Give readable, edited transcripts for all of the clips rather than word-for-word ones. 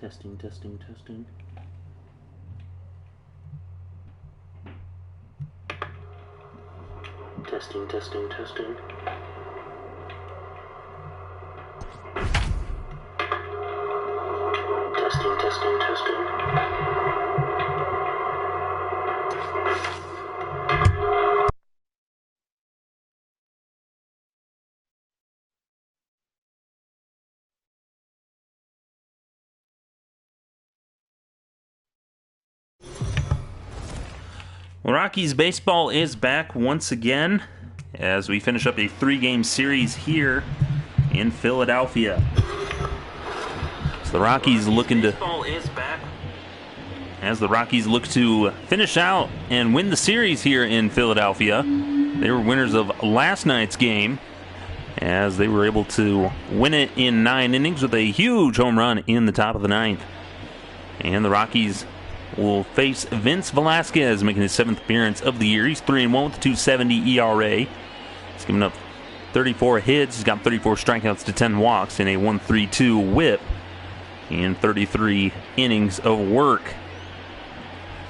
Testing, testing, testing. Testing, testing, testing. Testing, testing, testing. Rockies baseball is back once again as we finish up a 3-game series here in Philadelphia. So the Rockies looking to look to finish out and win the series here in Philadelphia. They were winners of last night's game as they were able to win it in 9 innings with a huge home run in the top of the 9th. And the Rockies will face Vince Velasquez, making his 7th appearance of the year. He's 3-1 with a 2.70 ERA. He's given up 34 hits. He's got 34 strikeouts to 10 walks and a 1.32 whip in 33 innings of work.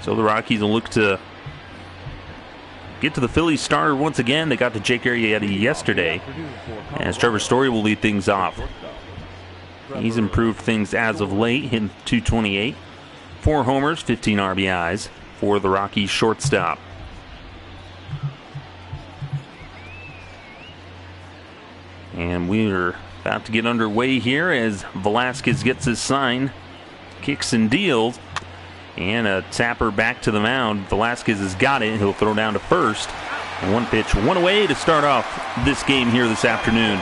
So the Rockies will look to get to the Phillies starter once again. They got to Jake Arrieta yesterday, as Trevor Story will lead things off. He's improved things as of late, hitting .228. 4 homers, 15 RBIs for the Rockies shortstop. And we're about to get underway here as Velasquez gets his sign, kicks and deals, and a tapper back to the mound. Velasquez has got it. He'll throw down to first. And 1 pitch, 1 away to start off this game here this afternoon.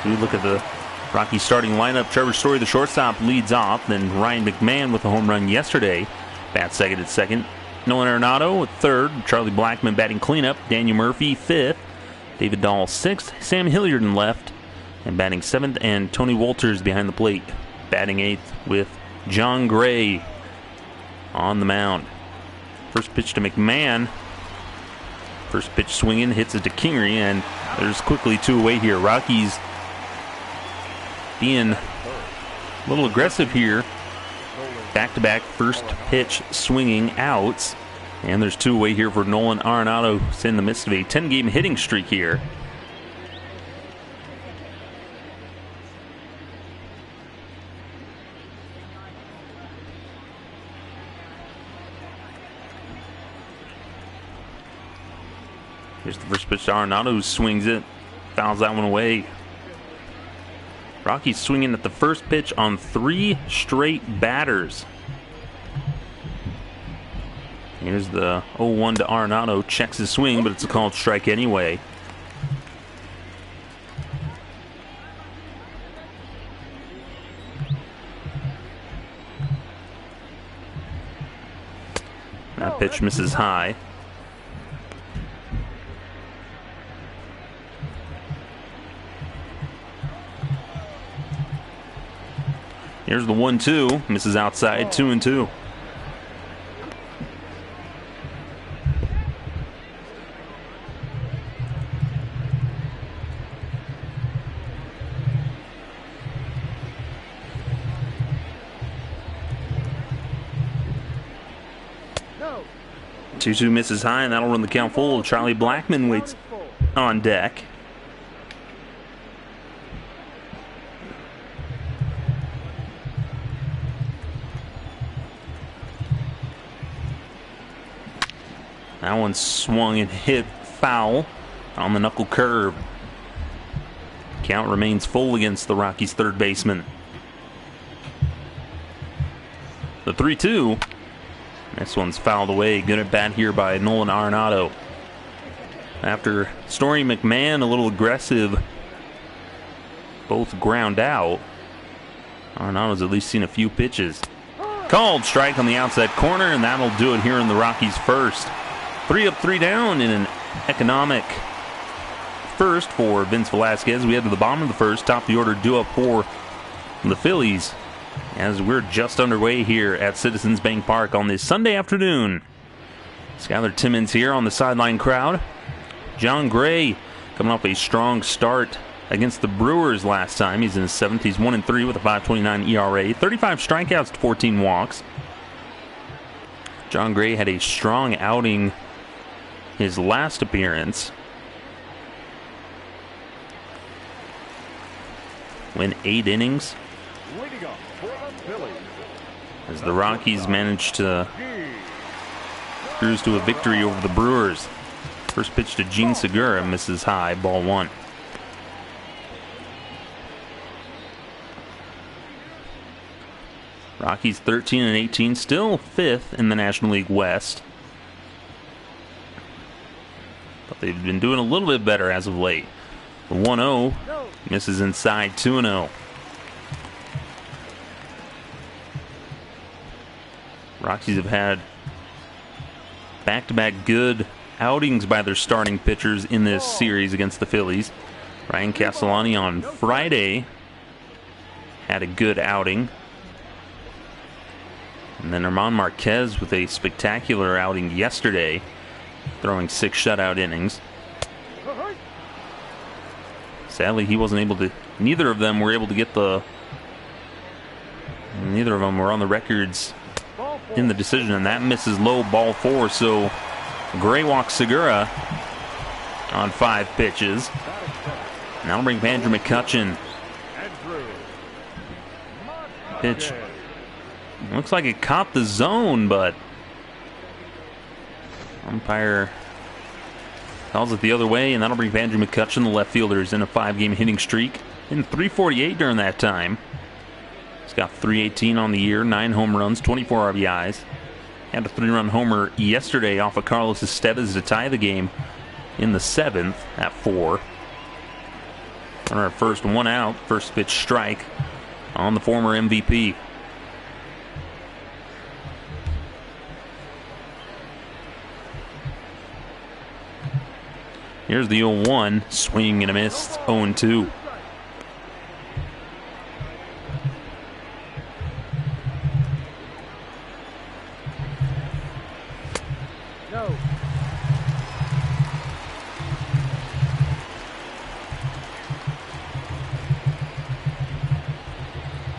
We look at the Rockies starting lineup. Trevor Story, the shortstop, leads off. Then Ryan McMahon with a home run yesterday. Bats second at second. Nolan Arenado at third. Charlie Blackmon batting cleanup. Daniel Murphy fifth. David Dahl sixth. Sam Hilliard in left. And batting seventh. And Tony Wolters behind the plate. Batting eighth with John Gray on the mound. First pitch to McMahon. First pitch swinging. Hits it to Kingery. And there's quickly 2 away here. Rockies being a little aggressive here. Back-to-back first pitch swinging outs. And there's 2 away here for Nolan Arenado, in the midst of a 10-game hitting streak here. Here's the first pitch to Arenado, who swings it, fouls that one away. Rockies swinging at the first pitch on 3 straight batters. Here's the 0-1 to Arenado. Checks his swing, but it's a called strike anyway. That pitch misses high. Here's the 1-2. Misses outside. 2-2. No. 2-2 misses high, and that'll run the count full. Charlie Blackmon waits on deck. That one swung and hit foul on the knuckle curve. Count remains full against the Rockies' third baseman. The 3-2. This one's fouled away. Good at bat here by Nolan Arenado. After Story McMahon, a little aggressive, both ground out. Arenado's at least seen a few pitches. Called strike on the outside corner, and that'll do it here in the Rockies' first. 3 up, 3 down in an economic first for Vince Velasquez. We head to the bottom of the first, top of the order due up for the Phillies, as we're just underway here at Citizens Bank Park on this Sunday afternoon. Skylar Timmons here on the sideline crowd. John Gray coming off a strong start against the Brewers last time. He's in his 7th. He's 1-3 with a 5.29 ERA, 35 strikeouts to 14 walks. John Gray had a strong outing his last appearance. Went 8 innings as the Rockies managed to cruise to a victory over the Brewers. First pitch to Gene Segura, misses high, ball 1. Rockies 13-18, still 5th in the National League West. But they've been doing a little bit better as of late. The 1-0 misses inside, 2-0. Rockies have had back-to-back good outings by their starting pitchers in this series against the Phillies. Ryan Castellani on Friday had a good outing. And then German Marquez with a spectacular outing yesterday, throwing 6 shutout innings. Sadly, he wasn't able to. Neither of them were able to get the. Neither of them were on the records in the decision, and that misses low, ball 4. So Gray walks Segura on 5 pitches. Now will bring Andrew McCutchen. Pitch. Looks like it caught the zone, but umpire calls it the other way, and that'll bring Andrew McCutchen, the left fielder, is in a 5-game hitting streak. In 348 during that time. He's got 318 on the year, 9 home runs, 24 RBIs. Had a 3-run homer yesterday off of Carlos Estevez to tie the game in the 7th at 4. On our first 1 out, first pitch strike on the former MVP. Here's the 0-1, swing and a miss, 0-2. No.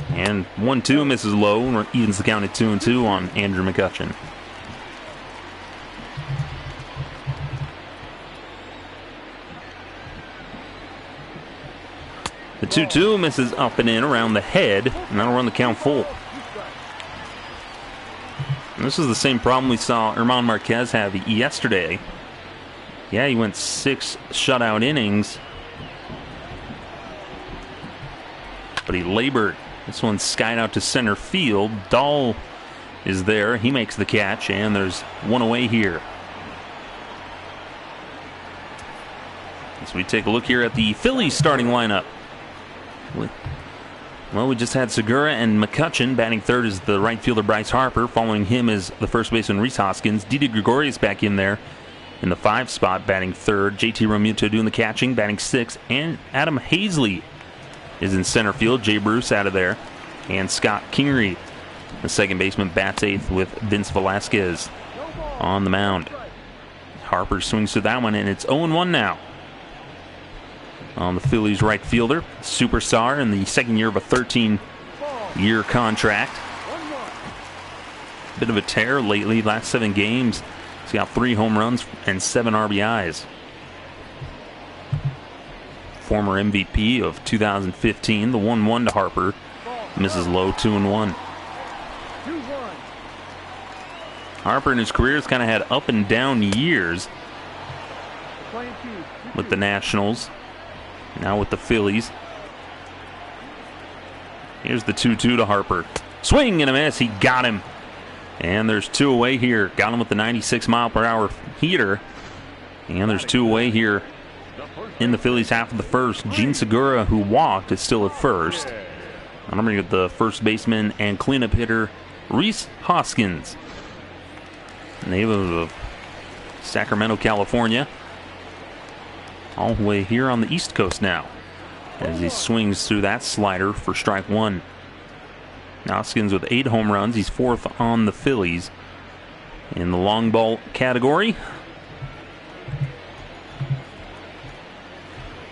And 1-2 misses low, and evens the count at 2-2 on Andrew McCutchen. The 2-2 misses up and in around the head, and that'll run the count full. And this is the same problem we saw German Marquez have yesterday. Yeah, he went 6 shutout innings, but he labored. This one skied out to center field. Dahl is there. He makes the catch, and there's 1 away here. So we take a look here at the Phillies starting lineup. Well, we just had Segura and McCutchen. Batting third is the right fielder Bryce Harper. Following him is the first baseman Rhys Hoskins. Didi Gregorius back in there in the 5 spot, batting third. JT Realmuto doing the catching, batting 6th. And Adam Hazley is in center field. Jay Bruce out of there. And Scott Kingery, the second baseman, bats 8th with Vince Velasquez on the mound. Harper swings to that one, and it's 0-1 now. On the Phillies right fielder, superstar in the second year of a 13-year contract. Bit of a tear lately, last 7 games. He's got 3 home runs and 7 RBIs. Former MVP of 2015, the 1-1 to Harper. Misses low, 2-1. Harper in his career has kind of had up and down years with the Nationals. Now with the Phillies. Here's the 2-2 to Harper. Swing and a miss. He got him. And there's 2 away here. Got him with the 96-mile-per-hour heater. And there's 2 away here in the Phillies half of the first. Gene Segura, who walked, is still at first. I'm going to get the first baseman and cleanup hitter, Rhys Hoskins. Native of Sacramento, California. All the way here on the East Coast now, as he swings through that slider for strike 1. Hoskins with 8 home runs. He's 4th on the Phillies in the long ball category.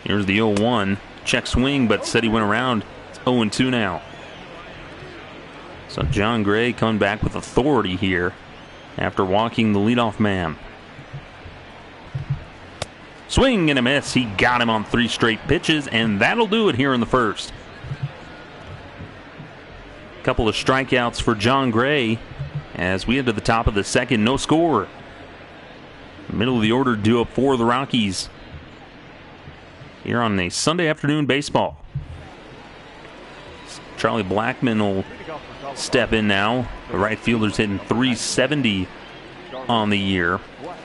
Here's the 0-1. check swing, but said he went around. It's 0-2 now. So John Gray coming back with authority here after walking the leadoff man. Swing and a miss. He got him on 3 straight pitches, and that'll do it here in the first. Couple of strikeouts for John Gray as we head to the top of the second. No score. Middle of the order due up for the Rockies here on a Sunday afternoon baseball. Charlie Blackmon will step in now. The right fielder's hitting .370 on the year.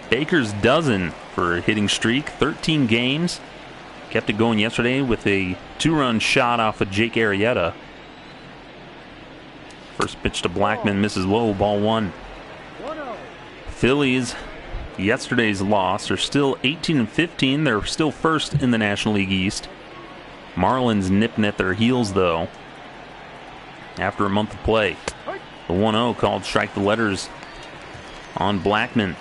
Baker's dozen for a hitting streak, 13 games. Kept it going yesterday with a 2-run shot off of Jake Arrieta. First pitch to Blackmon, misses low, ball 1. Phillies, yesterday's loss, are still 18-15. They're still first in the National League East. Marlins nipping at their heels, though, after a month of play. The 1-0 called strike the letters on Blackmon.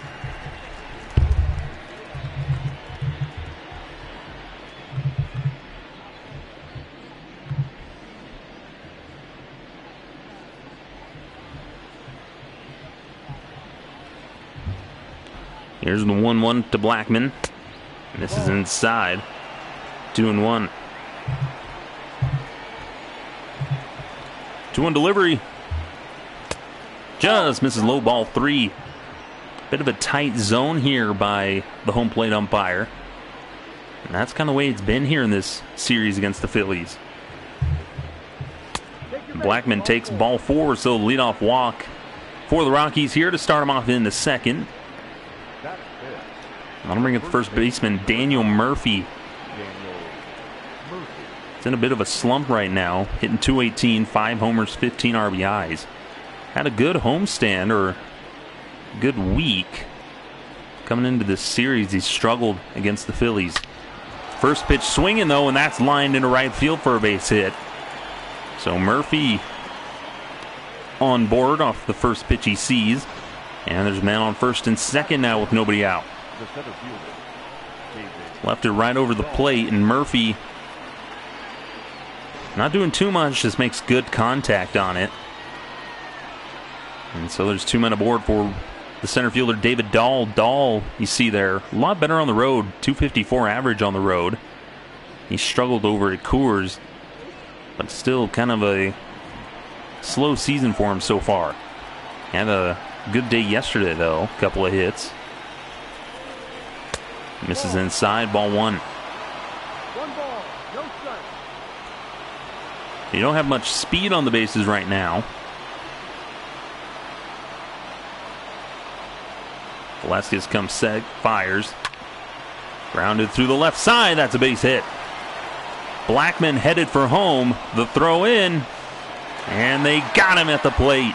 Here's the 1-1 to Blackmon. And this is inside. 2-1. 2-1 delivery. Just misses low, ball 3. Bit of a tight zone here by the home plate umpire. And that's kind of the way it's been here in this series against the Phillies. Blackmon takes ball 4, so leadoff walk for the Rockies here to start him off in the second. I'll bring up the first baseman, Daniel Murphy. He's in a bit of a slump right now, hitting .218, 5 homers, 15 RBIs. Had a good homestand, or good week. Coming into this series, he struggled against the Phillies. First pitch swinging, though, and that's lined into right field for a base hit. So Murphy on board off the first pitch he sees. And there's a man on first and second now with nobody out. Left it right over the plate, and Murphy not doing too much, just makes good contact on it. And so there's 2 men aboard for the center fielder, David Dahl. Dahl, you see there, a lot better on the road, .254 average on the road. He struggled over at Coors, but still kind of a slow season for him so far. Had a good day yesterday, though, a couple of hits. Misses inside, ball 1. You don't have much speed on the bases right now. Velasquez comes set, fires. Grounded through the left side, that's a base hit. Blackmon headed for home, the throw in, and they got him at the plate.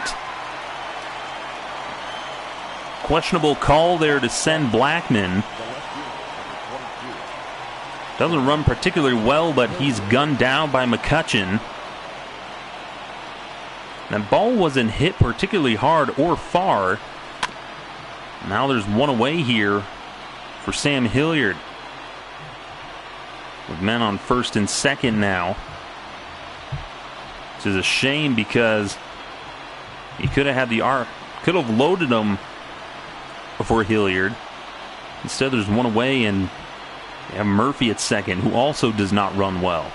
Questionable call there to send Blackmon. Doesn't run particularly well, but he's gunned down by McCutchen. That ball wasn't hit particularly hard or far. Now there's one away here for Sam Hilliard, with men on first and second now. Which is a shame because he could have had the arc, could have loaded him before Hilliard. Instead, there's one away, and you have Murphy at second, who also does not run well.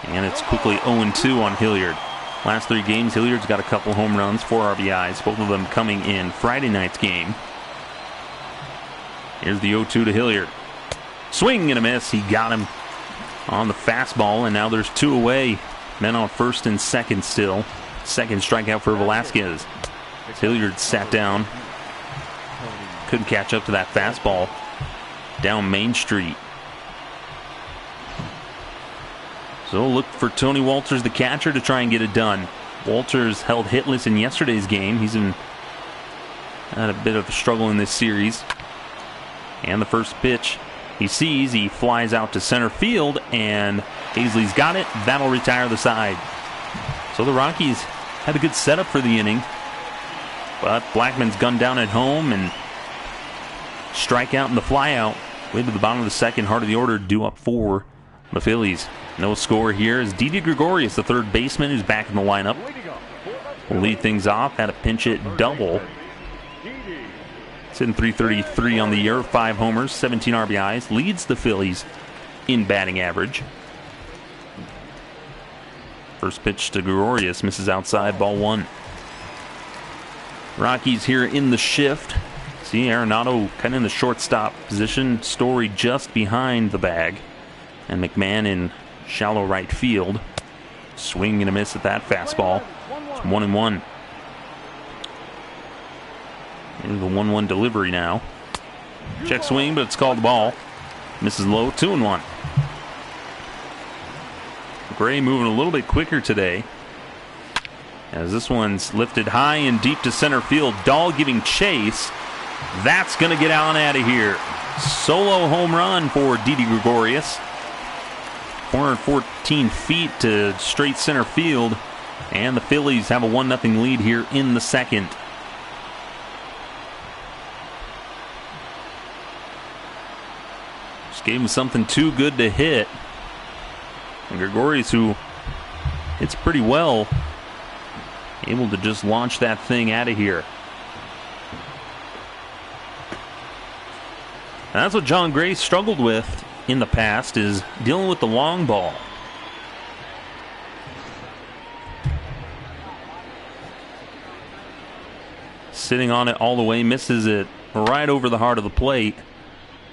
And it's quickly 0-2 on Hilliard. Last 3 games, Hilliard's got a couple home runs, 4 RBIs, both of them coming in Friday night's game. Here's the 0-2 to Hilliard. Swing and a miss. He got him on the fastball, and now there's 2 away. Men on first and second still. Second strikeout for Velasquez. Hilliard sat down. Couldn't catch up to that fastball down Main Street. So look for Tony Walters, the catcher, to try and get it done. Walters held hitless in yesterday's game. He's had a bit of a struggle in this series. And the first pitch he sees, he flies out to center field, and Hazley's got it. That'll retire the side. So the Rockies had a good setup for the inning, but Blackmon's gunned down at home, and strikeout and the flyout. Way to the bottom of the second, heart of the order, due up for The Phillies, no score here as Didi Gregorius, the third baseman, who's back in the lineup, will lead things off. Had a pinch hit double. It's hitting .333 on the year, 5 homers, 17 RBIs. Leads the Phillies in batting average. First pitch to Gregorius, misses outside, ball 1. Rockies here in the shift. See Arenado kind of in the shortstop position. Story just behind the bag. And McMahon in shallow right field. Swing and a miss at that fastball. It's 1-1. Here's the 1-1 delivery now. Check swing, but it's called the ball. Misses low, 2-1. Gray moving a little bit quicker today, as this one's lifted high and deep to center field. Dahl giving chase. That's going to get on out of here. Solo home run for Didi Gregorius. 414 feet to straight center field. And the Phillies have a 1-0 lead here in the second. Just gave him something too good to hit. And Gregorius, who hits pretty well, able to just launch that thing out of here. And that's what John Gray struggled with in the past, is dealing with the long ball. Sitting on it all the way, misses it right over the heart of the plate.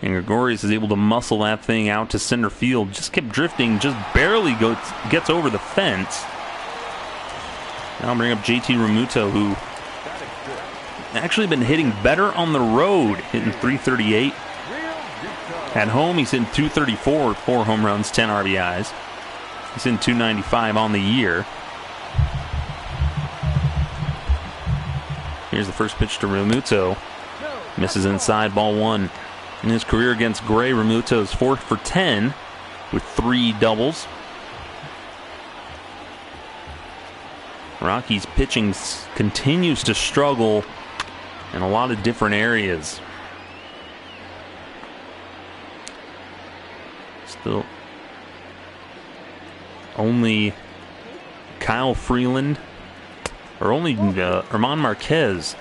And Gregorius is able to muscle that thing out to center field. Just kept drifting, just barely gets over the fence. Now I'll bring up JT Realmuto, who actually been hitting better on the road, hitting .338. At home, he's hitting .234 with 4 home runs, 10 RBIs. He's hitting .295 on the year. Here's the first pitch to Realmuto. Misses inside, ball 1. In his career against Gray, Realmuto is 4 for 10 with 3 doubles. Rockies pitching continues to struggle in a lot of different areas. Still only Kyle Freeland, or only Herman Marquez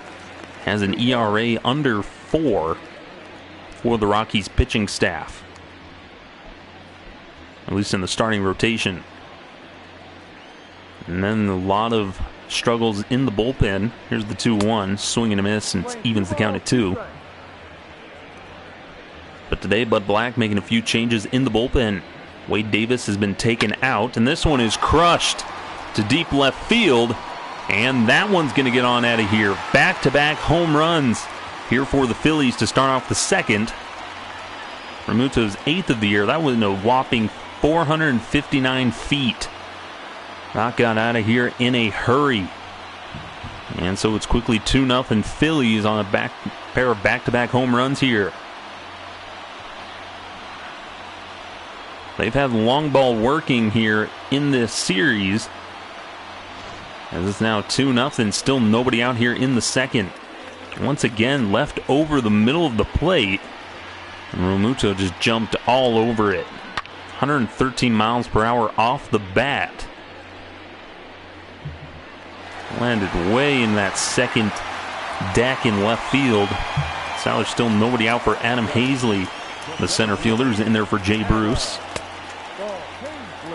has an ERA under 4 for the Rockies pitching staff, at least in the starting rotation. And then a lot of struggles in the bullpen. Here's the 2-1, swing and a miss, and evens the count at 2. But today, Bud Black making a few changes in the bullpen. Wade Davis has been taken out, and this one is crushed to deep left field, and that one's going to get on out of here. Back-to-back home runs here for the Phillies to start off the second. Realmuto's 8th of the year. That was a whopping 459 feet. Rock got out of here in a hurry. And so it's quickly 2-0 Phillies on a pair of back-to-back home runs here. They've had long ball working here in this series, as it's now 2-0, still nobody out here in the second. Once again, left over the middle of the plate, and Realmuto just jumped all over it. 113 miles per hour off the bat. Landed way in that second deck in left field. So there's still nobody out for Adam Hazley, the center fielder, who's in there for Jay Bruce.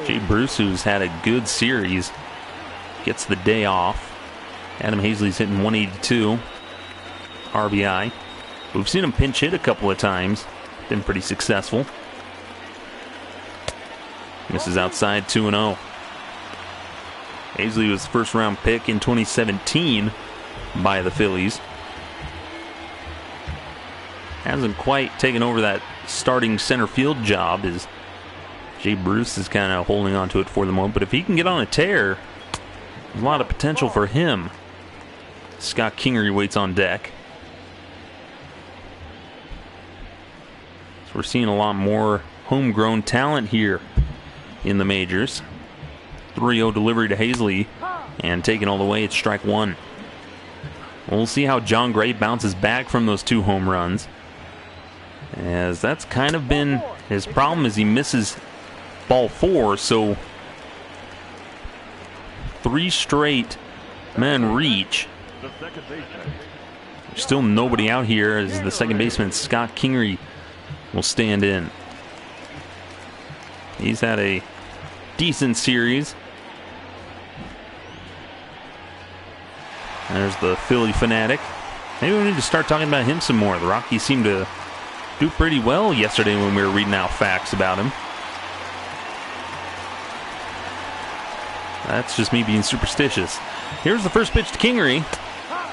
Jay Bruce, who's had a good series, gets the day off. Adam Hazley's hitting 182 RBI. We've seen him pinch hit a couple of times. Been pretty successful. Misses outside, 2-0. Hazley was the first round pick in 2017 by the Phillies. Hasn't quite taken over that starting center field job, as Jay Bruce is kind of holding on to it for the moment. But if he can get on a tear, there's a lot of potential for him. Scott Kingery waits on deck. So we're seeing a lot more homegrown talent here in the majors. 3-0 delivery to Hazley, and taken all the way, it's strike 1. We'll see how John Gray bounces back from those 2 home runs, as that's kind of been his problem, as he misses ball 4, so 3 straight men reach. There's still nobody out here as the second baseman, Scott Kingery, will stand in. He's had a decent series. There's the Philly fanatic. Maybe we need to start talking about him some more. The Rockies seemed to do pretty well yesterday when we were reading out facts about him. That's just me being superstitious. Here's the first pitch to Kingery.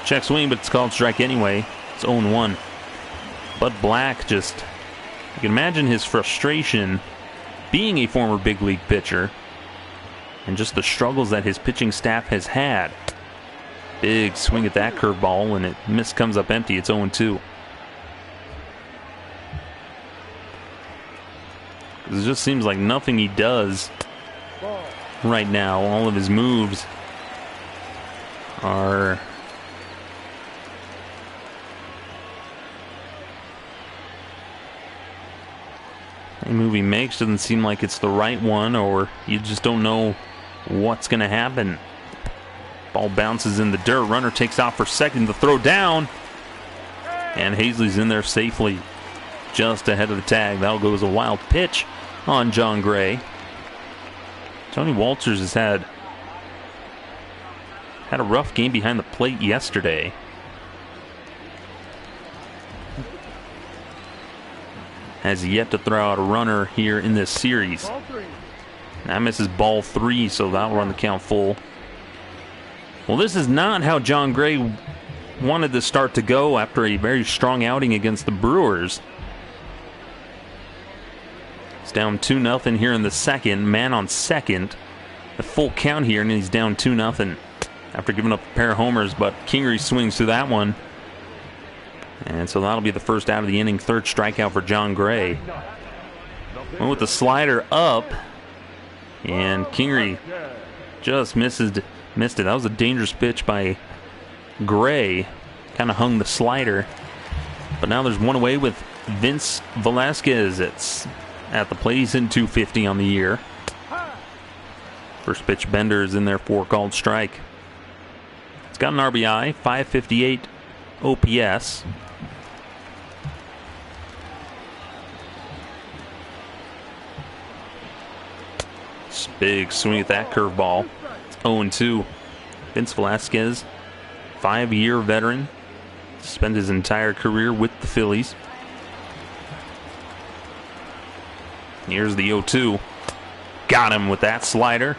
Check swing, but it's called strike anyway. It's 0-1. Bud Black just... You can imagine his frustration being a former big league pitcher and just the struggles that his pitching staff has had. Big swing at that curveball, and it comes up empty. It's 0-2. It just seems like nothing he does right now, all of his moves are any move he makes doesn't seem like it's the right one, or you just don't know what's going to happen. Ball bounces in the dirt. Runner takes off for second. The throw down, and Hazley's in there safely just ahead of the tag. That'll go as a wild pitch on John Gray. Tony Walters has had a rough game behind the plate yesterday. Has yet to throw out a runner here in this series. That misses ball 3, so that'll run the count full. Well, this is not how John Gray wanted the start to go after a very strong outing against the Brewers. It's down 2-0 here in the second. Man on second. A full count here, and he's down 2-0 after giving up a pair of homers, but Kingery swings through that one. And so that'll be the first out of the inning. Third strikeout for John Gray. Went with the slider up, and Kingery just missed it. That was a dangerous pitch by Gray. Kind of hung the slider. But now there's one away with Vince Velasquez. It's at the plate. He's in 250 on the year. First pitch bender is in there for a called strike. It's got an RBI, 558 OPS. Big swing at that curveball. It's 0-2. Vince Velasquez, 5-year veteran. Spent his entire career with the Phillies. Here's the 0-2. Got him with that slider.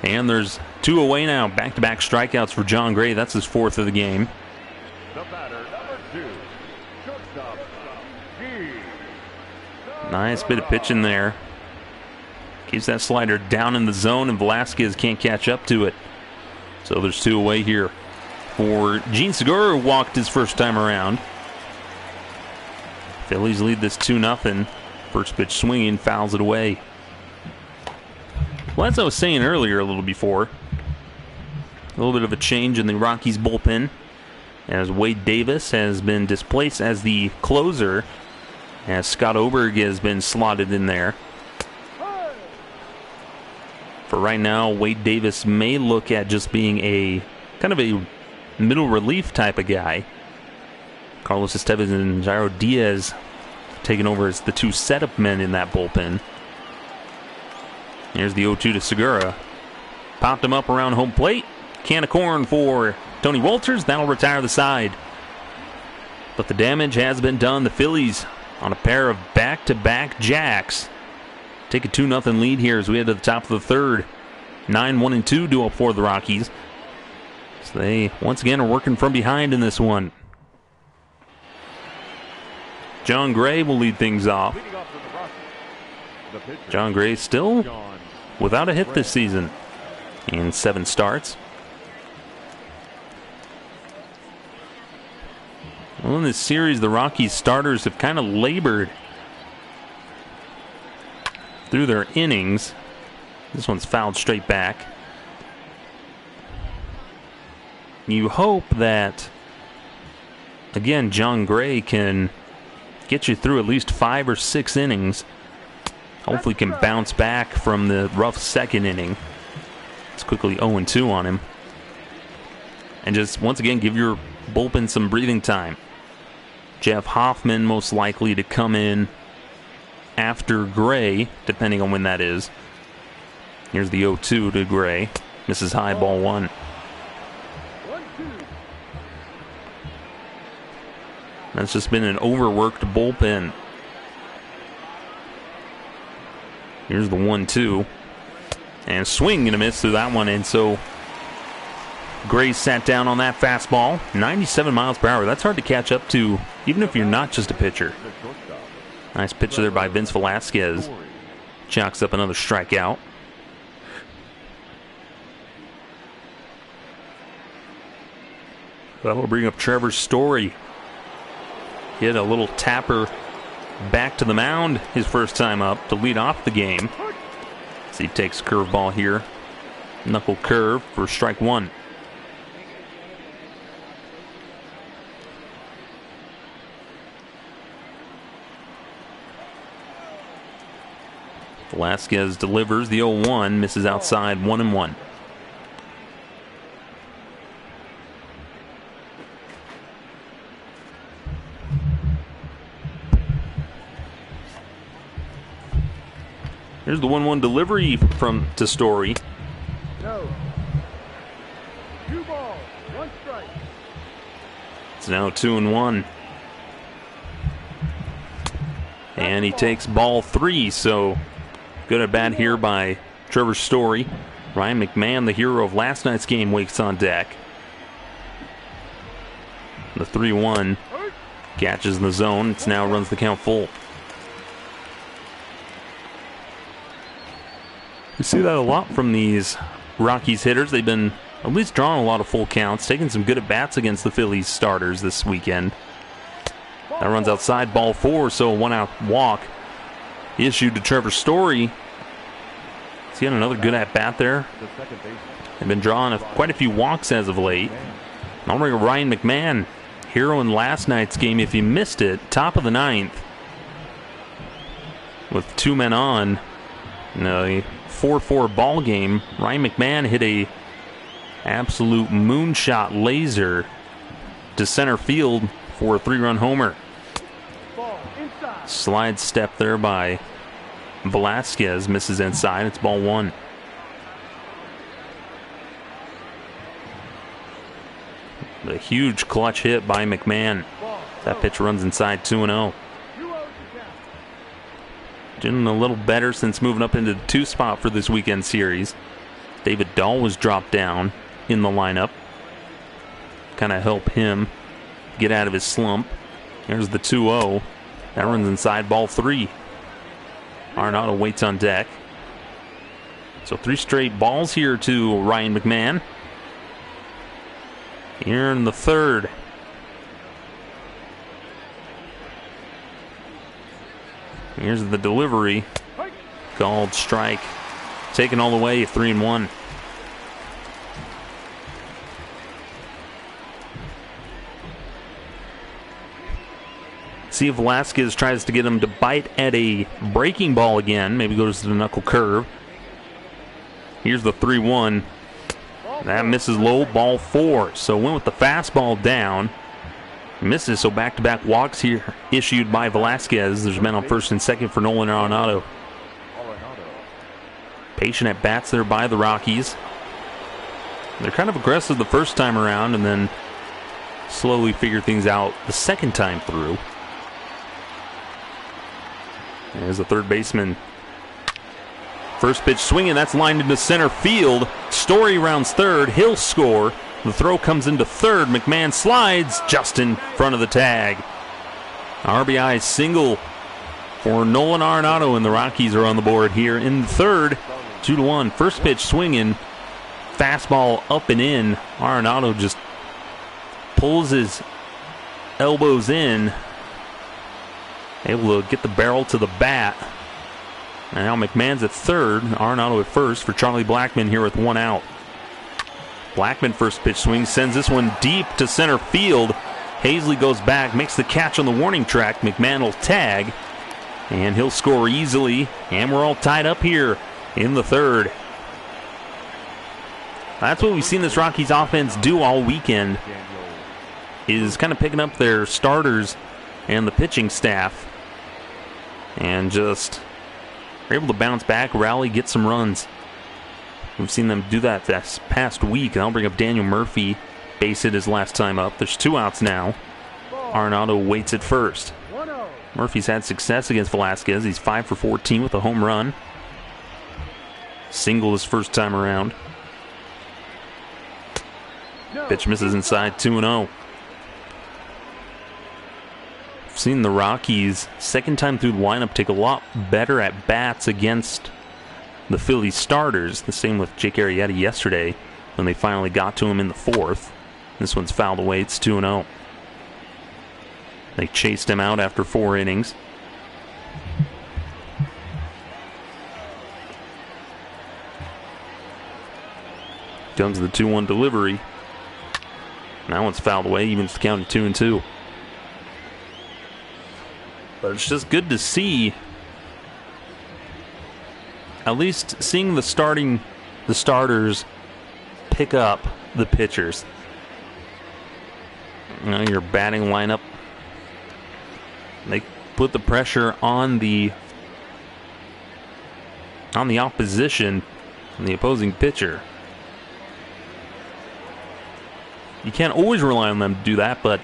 And there's 2 away now. Back-to-back strikeouts for John Gray. That's his 4th of the game. The batter, number 2, shortstop, Nice bit of pitching there. Keeps that slider down in the zone, and Velasquez can't catch up to it. So there's 2 away here for Gene Segura, who walked his first time around. Phillies lead this 2-0. First pitch swinging, fouls it away. Well, as I was saying earlier a little before, a little bit of a change in the Rockies bullpen as Wade Davis has been displaced as the closer, as Scott Oberg has been slotted in there. For right now, Wade Davis may look at just being a kind of a middle relief type of guy. Carlos Estevez and Jairo Diaz taking over as the 2 setup men in that bullpen. Here's the 0-2 to Segura. Popped him up around home plate. Can of corn for Tony Walters. That'll retire the side. But the damage has been done. The Phillies on a pair of back-to-back jacks take a 2-0 lead here as we head to the top of the third. 9-1-2 duo for the Rockies. So they once again are working from behind in this one. John Gray will lead things off. John Gray still without a hit this season in 7 starts. Well, in this series, the Rockies starters have kind of labored through their innings. This one's fouled straight back. You hope that, again, John Gray can get you through at least 5 or 6 innings Hopefully can bounce back from the rough second inning. It's quickly 0-2 on him. And just, once again, give your bullpen some breathing time. Jeff Hoffman most likely to come in after Gray, depending on when that is. Here's the 0-2 to Gray. Misses high, ball 1. That's just been an overworked bullpen. Here's the 1-2. And swing and a miss through that one. And so Gray sat down on that fastball. 97 miles per hour. That's hard to catch up to, even if you're not just a pitcher. Nice pitch there by Vince Velasquez. Chalks up another strikeout. That'll bring up Trevor Story. Hit a little tapper back to the mound his first time up to lead off the game. So he takes a curveball here. Knuckle curve for strike 1. Velasquez delivers the 0-1, misses outside, 1-1. Here's the 1-1 delivery to Story. No. 2 balls, 1 strike. It's now 2-1. And he takes ball 3, so good at bat here by Trevor Story. Ryan McMahon, the hero of last night's game, wakes on deck. The 3-1 catches in the zone. It's now runs the count full. We see that a lot from these Rockies hitters. They've been at least drawing a lot of full counts, taking some good at-bats against the Phillies starters this weekend. That runs outside, ball 4, so a 1-out walk issued to Trevor Story. He's got another good at-bat there. They've been drawing quite a few walks as of late. I'll bring Ryan McMahon, hero in last night's game. If you missed it, top of the 9th, with 2 men on. In a 4-4 ball game, Ryan McMahon hit a absolute moonshot laser to center field for a 3-run homer. Slide step there by Velasquez, misses inside. It's ball 1. A huge clutch hit by McMahon. That pitch runs inside, 2-0. Doing a little better since moving up into the 2 spot for this weekend series. David Dahl was dropped down in the lineup. Kind of help him get out of his slump. Here's the 2-0. That runs inside, ball 3. Arenado waits on deck. So 3 straight balls here to Ryan McMahon. Here in the 3rd. Here's the delivery. Called strike. Taken all the way, 3-1. See if Velasquez tries to get him to bite at a breaking ball again. Maybe goes to the knuckle curve. Here's the 3-1. That misses low, ball 4. So went with the fastball down. Misses, so back-to-back walks here issued by Velasquez. There's men on first and second for Nolan Arenado. Patient at bats there by the Rockies. They're kind of aggressive the first time around and then slowly figure things out the second time through. There's the third baseman. First pitch swinging, that's lined into center field. Story rounds third, he'll score. The throw comes into third. McMahon slides just in front of the tag. RBI single for Nolan Arenado, and the Rockies are on the board here in the 3rd. 2-1. First pitch swinging. Fastball up and in. Arenado just pulls his elbows in. Able to get the barrel to the bat. And now McMahon's at 3rd. Arenado at 1st for Charlie Blackmon here with 1 out. Blackmon first pitch swing, sends this one deep to center field. Hazley goes back, makes the catch on the warning track. McMahon will tag. And he'll score easily. And we're all tied up here in the third. That's what we've seen this Rockies offense do all weekend, is kind of picking up their starters and the pitching staff and just are able to bounce back, rally, get some runs. We've seen them do that this past week. And I'll bring up Daniel Murphy, base hit his last time up. There's 2 outs now. Arenado waits at first. Murphy's had success against Velasquez. He's 5 for 14 with a home run. Single his first time around. Pitch misses inside, 2-0. Seen the Rockies, second time through the lineup, take a lot better at bats against the Phillies starters. The same with Jake Arrieta yesterday when they finally got to him in the fourth. This one's fouled away. It's 2-0. They chased him out after 4 innings. Comes the 2-1 delivery. That one's fouled away, evens the count to 2-2. But it's just good to see, at least seeing the starters pick up the pitchers. You know, your batting lineup, they put the pressure on the opposition, on the opposing pitcher. You can't always rely on them to do that, but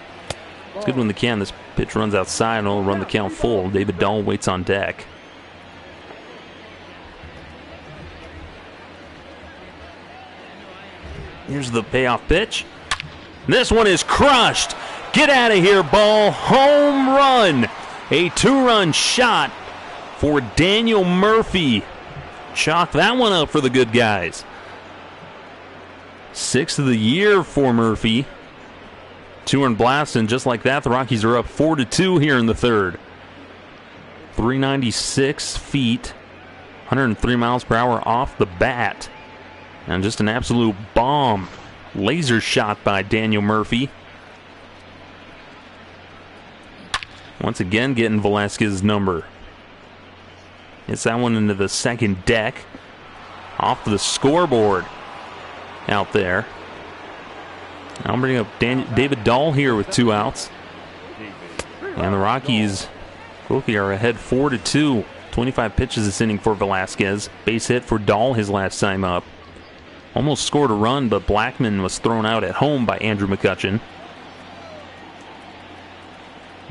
it's good when they can. This pitch runs outside and it'll run the count full. David Dahl waits on deck. Here's the payoff pitch. This one is crushed. Get out of here, ball. Home run. A 2-run shot for Daniel Murphy. Chalk that one up for the good guys. 6th of the year for Murphy. 2-run blast, and just like that, the Rockies are up 4-2 here in the third. 396 feet, 103 miles per hour off the bat. And just an absolute bomb. Laser shot by Daniel Murphy. Once again, getting Velasquez's number. Hits that one into the second deck. Off the scoreboard out there. I'll bring up David Dahl here with 2 outs. And the Rockies are ahead 4-2. 25 pitches this inning for Velasquez. Base hit for Dahl his last time up. Almost scored a run, but Blackman was thrown out at home by Andrew McCutchen.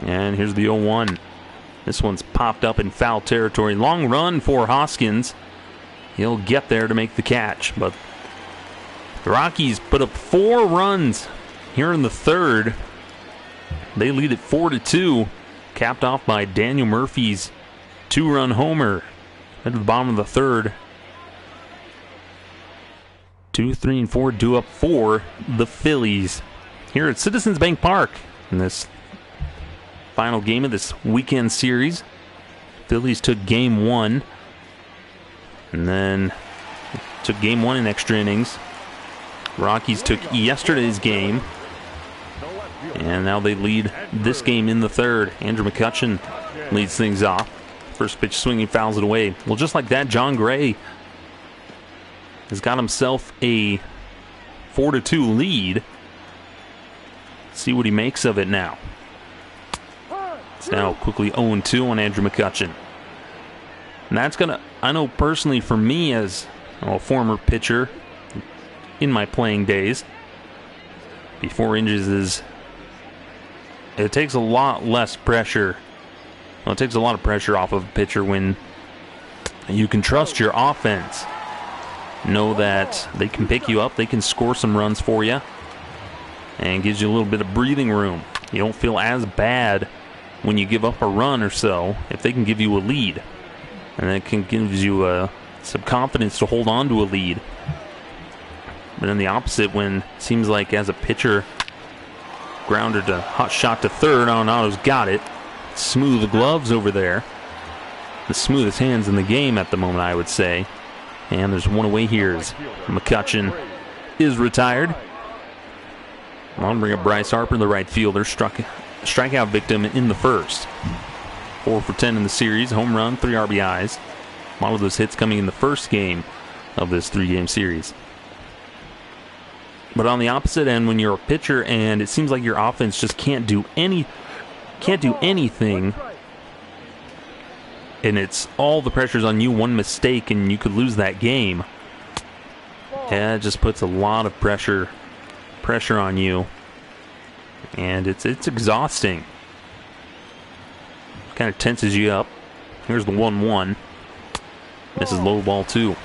And here's the 0-1. This one's popped up in foul territory. Long run for Hoskins. He'll get there to make the catch, but the Rockies put up 4 runs here in the third. They lead at 4-2, capped off by Daniel Murphy's 2-run homer. At the bottom of the third. 2, 3, and 4 due up for the Phillies here at Citizens Bank Park in this final game of this weekend series. Phillies took game 1 and then took game 1 in extra innings. Rockies took yesterday's game, and now they lead this game in the third. Andrew McCutchen leads things off. First pitch swinging, fouls it away. Well, just like that, John Gray has got himself a 4-2 lead. See what he makes of it now. It's now quickly 0-2 on Andrew McCutchen. And that's going to, I know personally for me as a former pitcher in my playing days, before injuries, it takes a lot less pressure. Well, it takes a lot of pressure off of a pitcher when you can trust your offense. Know that they can pick you up, they can score some runs for you, and gives you a little bit of breathing room. You don't feel as bad when you give up a run or so if they can give you a lead. And that can give you some confidence to hold on to a lead. But then the opposite, when it seems like as a pitcher, grounded a hot shot to third, Arenado's got it. Smooth gloves over there. The smoothest hands in the game at the moment, I would say. And there's one away here as McCutchen is retired. I'll bring up Bryce Harper, the right fielder, strikeout victim in the first. 4 for 10 in the series. Home run, 3 RBIs. A lot of those hits coming in the first game of this 3-game series. But on the opposite end, when you're a pitcher and it seems like your offense just can't do anything, and it's all the pressure's on you, one mistake and you could lose that game. Yeah, it just puts a lot of pressure on you, and it's exhausting. Kind of tenses you up. Here's the 1-1. This is low ball 2.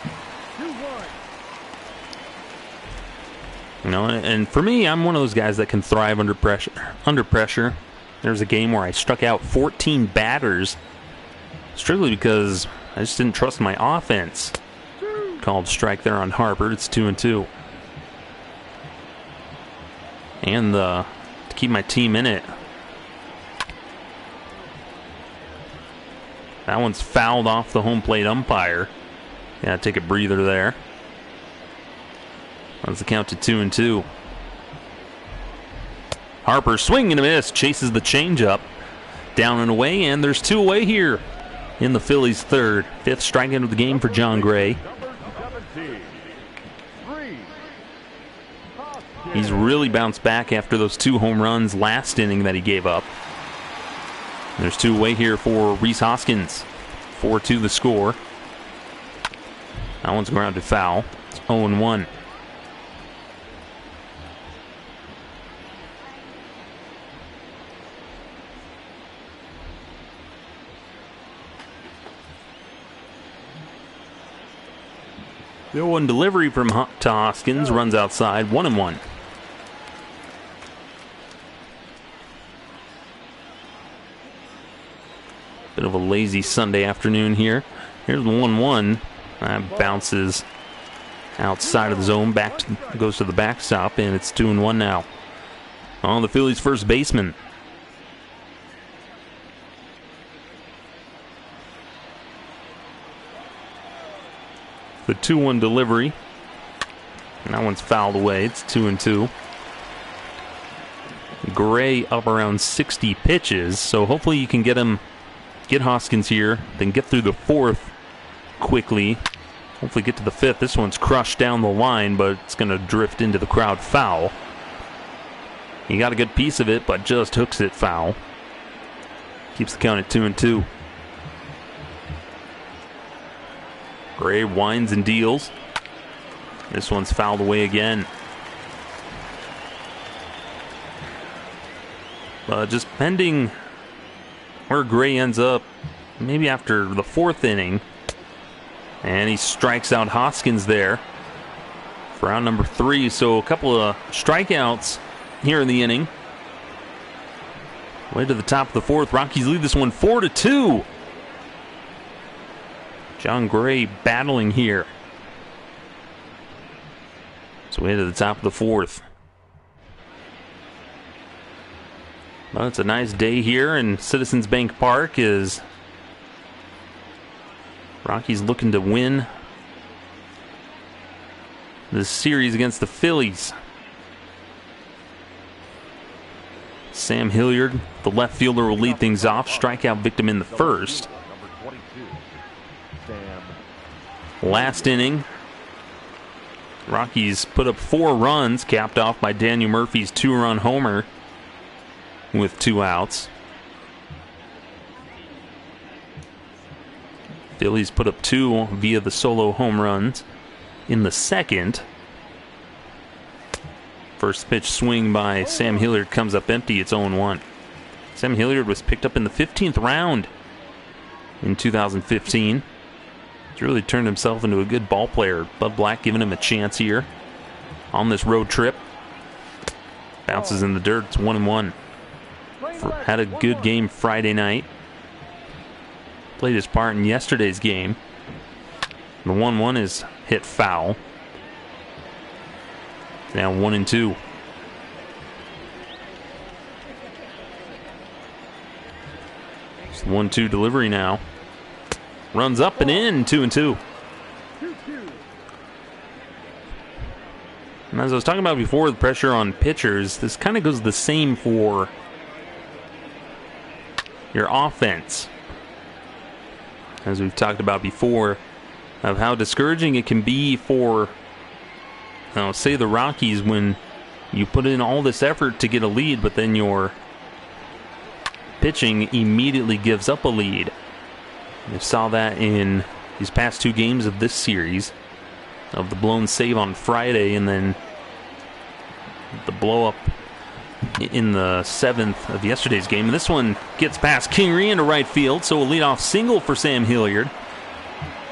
You know, and for me, I'm one of those guys that can thrive under pressure. There's a game where I struck out 14 batters strictly because I just didn't trust my offense. Called strike there on Harper. It's 2-2. And to keep my team in it. That one's fouled off the home plate umpire. Yeah, take a breather there. That's the count to 2-2. Harper swing and a miss. Chases the changeup. Down and away, and there's 2 away here in the Phillies' third. 5th strikeout of the game for John Gray. He's really bounced back after those 2 home runs last inning that he gave up. There's 2 away here for Rhys Hoskins. 4-2 the score. That one's grounded foul. It's 0-1. The 0-1 delivery from to Hoskins runs outside. 1-1. Bit of a lazy Sunday afternoon here. Here's the 1-1. That bounces outside of the zone, goes to the backstop, and it's 2-1 now. On the Phillies' first baseman. The 2-1 delivery. And that one's fouled away. It's 2-2. Gray up around 60 pitches, so hopefully you can get Hoskins here, then get through the 4th quickly. Hopefully get to the 5th. This one's crushed down the line, but it's going to drift into the crowd foul. He got a good piece of it, but just hooks it foul. Keeps the count at 2-2. Gray winds and deals. This one's fouled away again. Just pending where Gray ends up, maybe after the 4th inning. And he strikes out Hoskins there for out number 3. So a couple of strikeouts here in the inning. Way to the top of the 4th. Rockies lead this one 4-2. John Gray battling here. So way to the top of the 4th. Well, it's a nice day here in Citizens Bank Park as Rockies looking to win this series against the Phillies. Sam Hilliard, the left fielder, will lead things off. Strikeout victim in the 1st. Last inning, Rockies put up 4 runs, capped off by Daniel Murphy's 2-run homer with 2 outs. Phillies put up 2 via the solo home runs in the 2nd. First pitch swing by Sam Hilliard comes up empty. It's 0-1. Sam Hilliard was picked up in the 15th round in 2015. He's really turned himself into a good ball player. Bud Black giving him a chance here on this road trip. Bounces in the dirt. It's 1-1. Had a good game Friday night. Played his part in yesterday's game. The 1-1 is hit foul. Now 1-2. It's the 1-2 delivery now. Runs up and in, 2-2. And as I was talking about before, the pressure on pitchers, this kind of goes the same for your offense. as we've talked about before, of how discouraging it can be for, say, the Rockies when you put in all this effort to get a lead, but then your pitching immediately gives up a lead. You saw that in these past 2 games of this series, of the blown save on Friday and then the blow up in the 7th of yesterday's game. And this one gets past Kingery into right field, so a leadoff single for Sam Hilliard.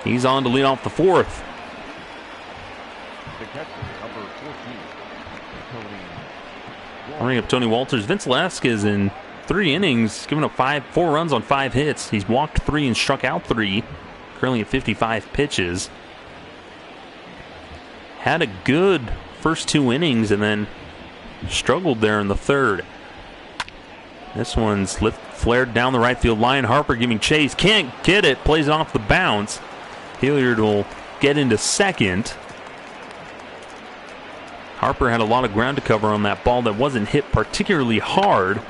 He's on to lead off the 4th. The catcher, number 14, Tony. Bring up Tony Walters. Vince Velasquez in 3 innings, giving up 4 runs on 5 hits. He's walked 3 and struck out 3. Currently at 55 pitches. Had a good first 2 innings and then struggled there in the 3rd. This one's flared down the right field line. Harper giving chase. Can't get it. Plays it off the bounce. Hilliard will get into second. Harper had a lot of ground to cover on that ball that wasn't hit particularly hard.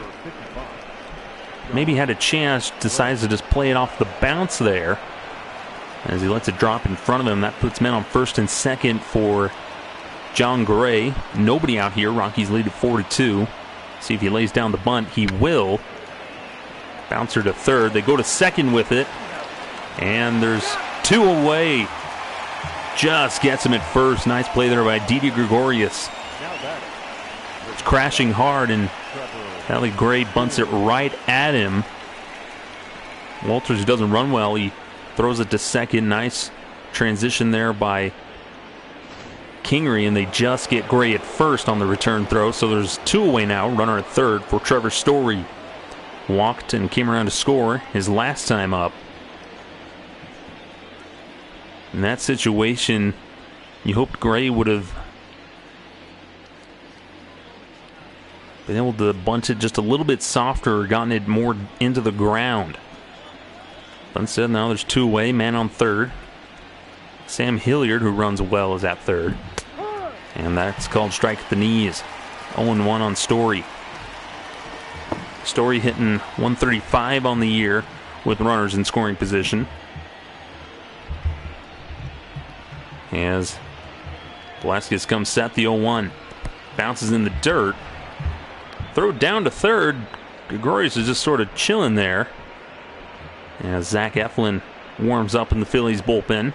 Maybe had a chance. Decides to just play it off the bounce there. As he lets it drop in front of him, that puts men on first and second for John Gray. Nobody out here. Rockies lead at 4-2. See if he lays down the bunt. He will. Bouncer to third. They go to second with it. And there's 2 away. Just gets him at first. Nice play there by Didi Gregorius. It's crashing hard, and Ellie Gray bunts it right at him. Walters, who doesn't run well, he throws it to second. Nice transition there by Kingery, and they just get Gray at first on the return throw. So there's 2 away now. Runner at third for Trevor Story. Walked and came around to score his last time up. In that situation, you hoped Gray would have been able to bunt it just a little bit softer or gotten it more into the ground. But instead, now there's 2 away, man on third. Sam Hilliard, who runs well, is at third. And that's called strike at the knees. 0-1 on Story. Story hitting 135 on the year with runners in scoring position. As Velasquez comes set, the 0-1. Bounces in the dirt. Throw down to third. Gregorius is just sort of chilling there. As Zach Eflin warms up in the Phillies bullpen.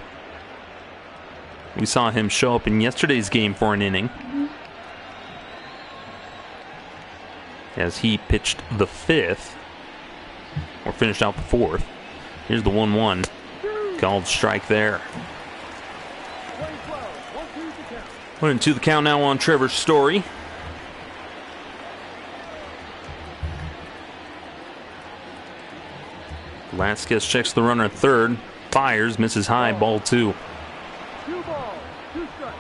We saw him show up in yesterday's game for an inning, as he pitched the 5th, or finished out the 4th. Here's the 1-1. Called strike there. 1-2 the count now on Trevor Story. Velasquez checks the runner at third. Fires, misses high, ball 2. 2 balls, 2 strikes.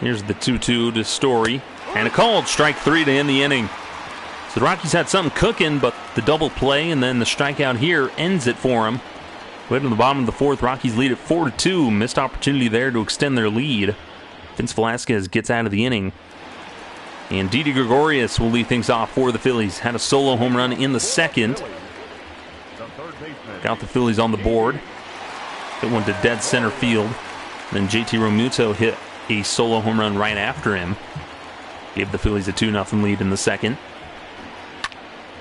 Here's the 2-2 to Story. And a called strike 3 to end the inning. So the Rockies had something cooking, but the double play and then the strikeout here ends it for them. Way to the bottom of the 4th, Rockies lead at 4-2. Missed opportunity there to extend their lead. Vince Velasquez gets out of the inning. And Didi Gregorius will lead things off for the Phillies. Had a solo home run in the 2nd. Got the Phillies on the board. Hit one to dead center field. Then JT Realmuto hit a solo home run right after him. Gave the Phillies a 2-0 lead in the 2nd.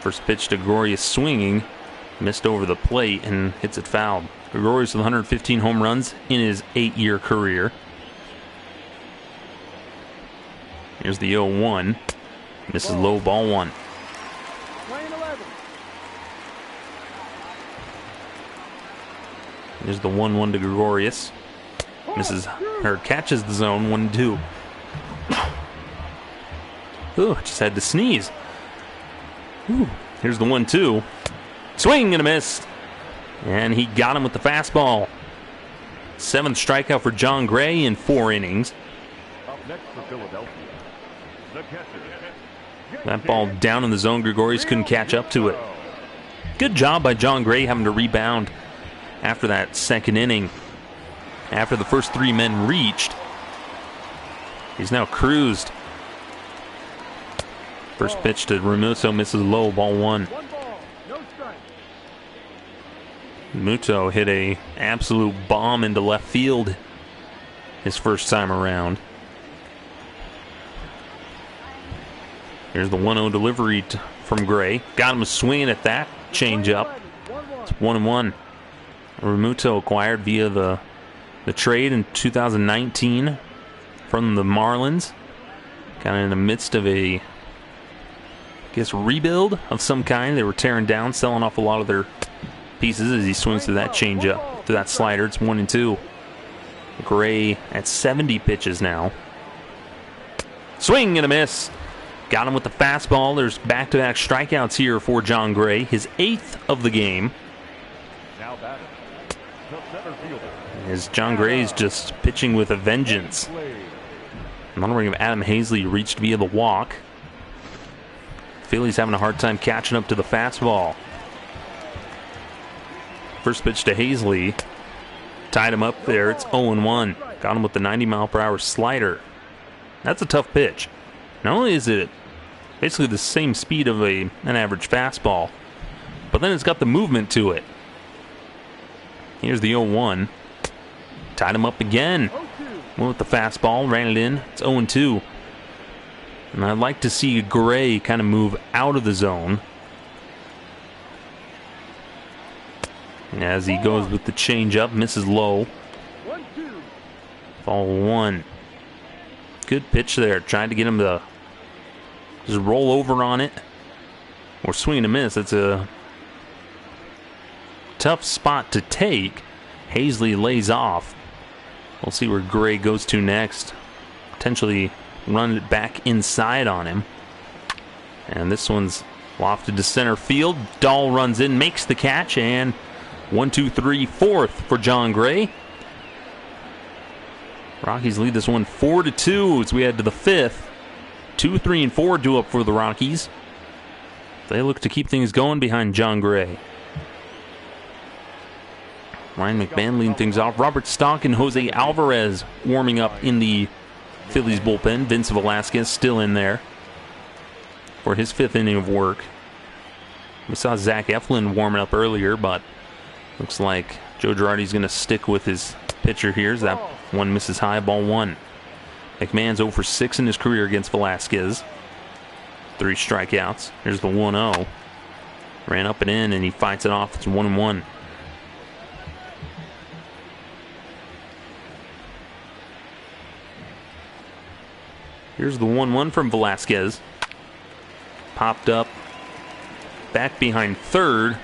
First pitch to Gregorius swinging. Missed over the plate and hits it foul. Gregorius with 115 home runs in his 8-year career. Here's the 0-1. Misses low, ball 1. Here's the 1-1 to Gregorius. Misses, or catches the zone, 1-2. Ooh, just had to sneeze. Ooh. Here's the 1-2. Swing and a miss. And he got him with the fastball. 7th strikeout for John Gray in 4 innings. Up next for Philadelphia, the catcher. That ball down in the zone. Gregorius couldn't catch up to it. Good job by John Gray having to rebound after that 2nd inning. After the first 3 men reached, he's now cruised. First pitch to Remuto misses low, ball 1. Muto hit a absolute bomb into left field his first time around. Here's the 1-0 delivery from Gray. Got him swinging at that changeup. It's 1-1. Remuto acquired via the trade in 2019 from the Marlins. Kind of in the midst of a, I guess, rebuild of some kind. They were tearing down, selling off a lot of their pieces as he swings to that changeup, to that slider. It's 1-2. Gray at 70 pitches now. Swing and a miss. Got him with the fastball. There's back-to-back strikeouts here for John Gray, his 8th of the game. Now batting, the center fielder. As John Gray's just pitching with a vengeance. I'm wondering if Adam Hazley reached via the walk. Phillies having a hard time catching up to the fastball. First pitch to Hazley. Tied him up there. It's 0-1. Got him with the 90-mile-per-hour slider. That's a tough pitch. Not only is it basically the same speed of an average fastball, but then it's got the movement to it. Here's the 0-1. Tied him up again. Went with the fastball, ran it in. It's 0-2. And I'd like to see Gray kind of move out of the zone as he goes with the changeup, misses low. Ball 1. Good pitch there. Trying to get him to just roll over on it or swing and a miss. It's a tough spot to take. Hazley lays off. We'll see where Gray goes to next. Potentially run it back inside on him. And this one's lofted to center field. Dahl runs in, makes the catch, and 1, 2, 3, 4th for John Gray. Rockies lead this one 4-2 as we head to the 5th. 2, 3, and 4 due up for the Rockies. They look to keep things going behind John Gray. Ryan McMahon leading things off. Robert Stock and Jose Alvarez warming up in the Phillies bullpen. Vince Velasquez still in there for his 5th inning of work. We saw Zach Eflin warming up earlier, but looks like Joe Girardi's going to stick with his pitcher here. As that one misses high, ball 1. McMahon's 0 for 6 in his career against Velasquez. 3 strikeouts. Here's the 1-0. Ran up and in, and he fights it off. It's 1-1. Here's the 1-1 from Velasquez. Popped up. Back behind third.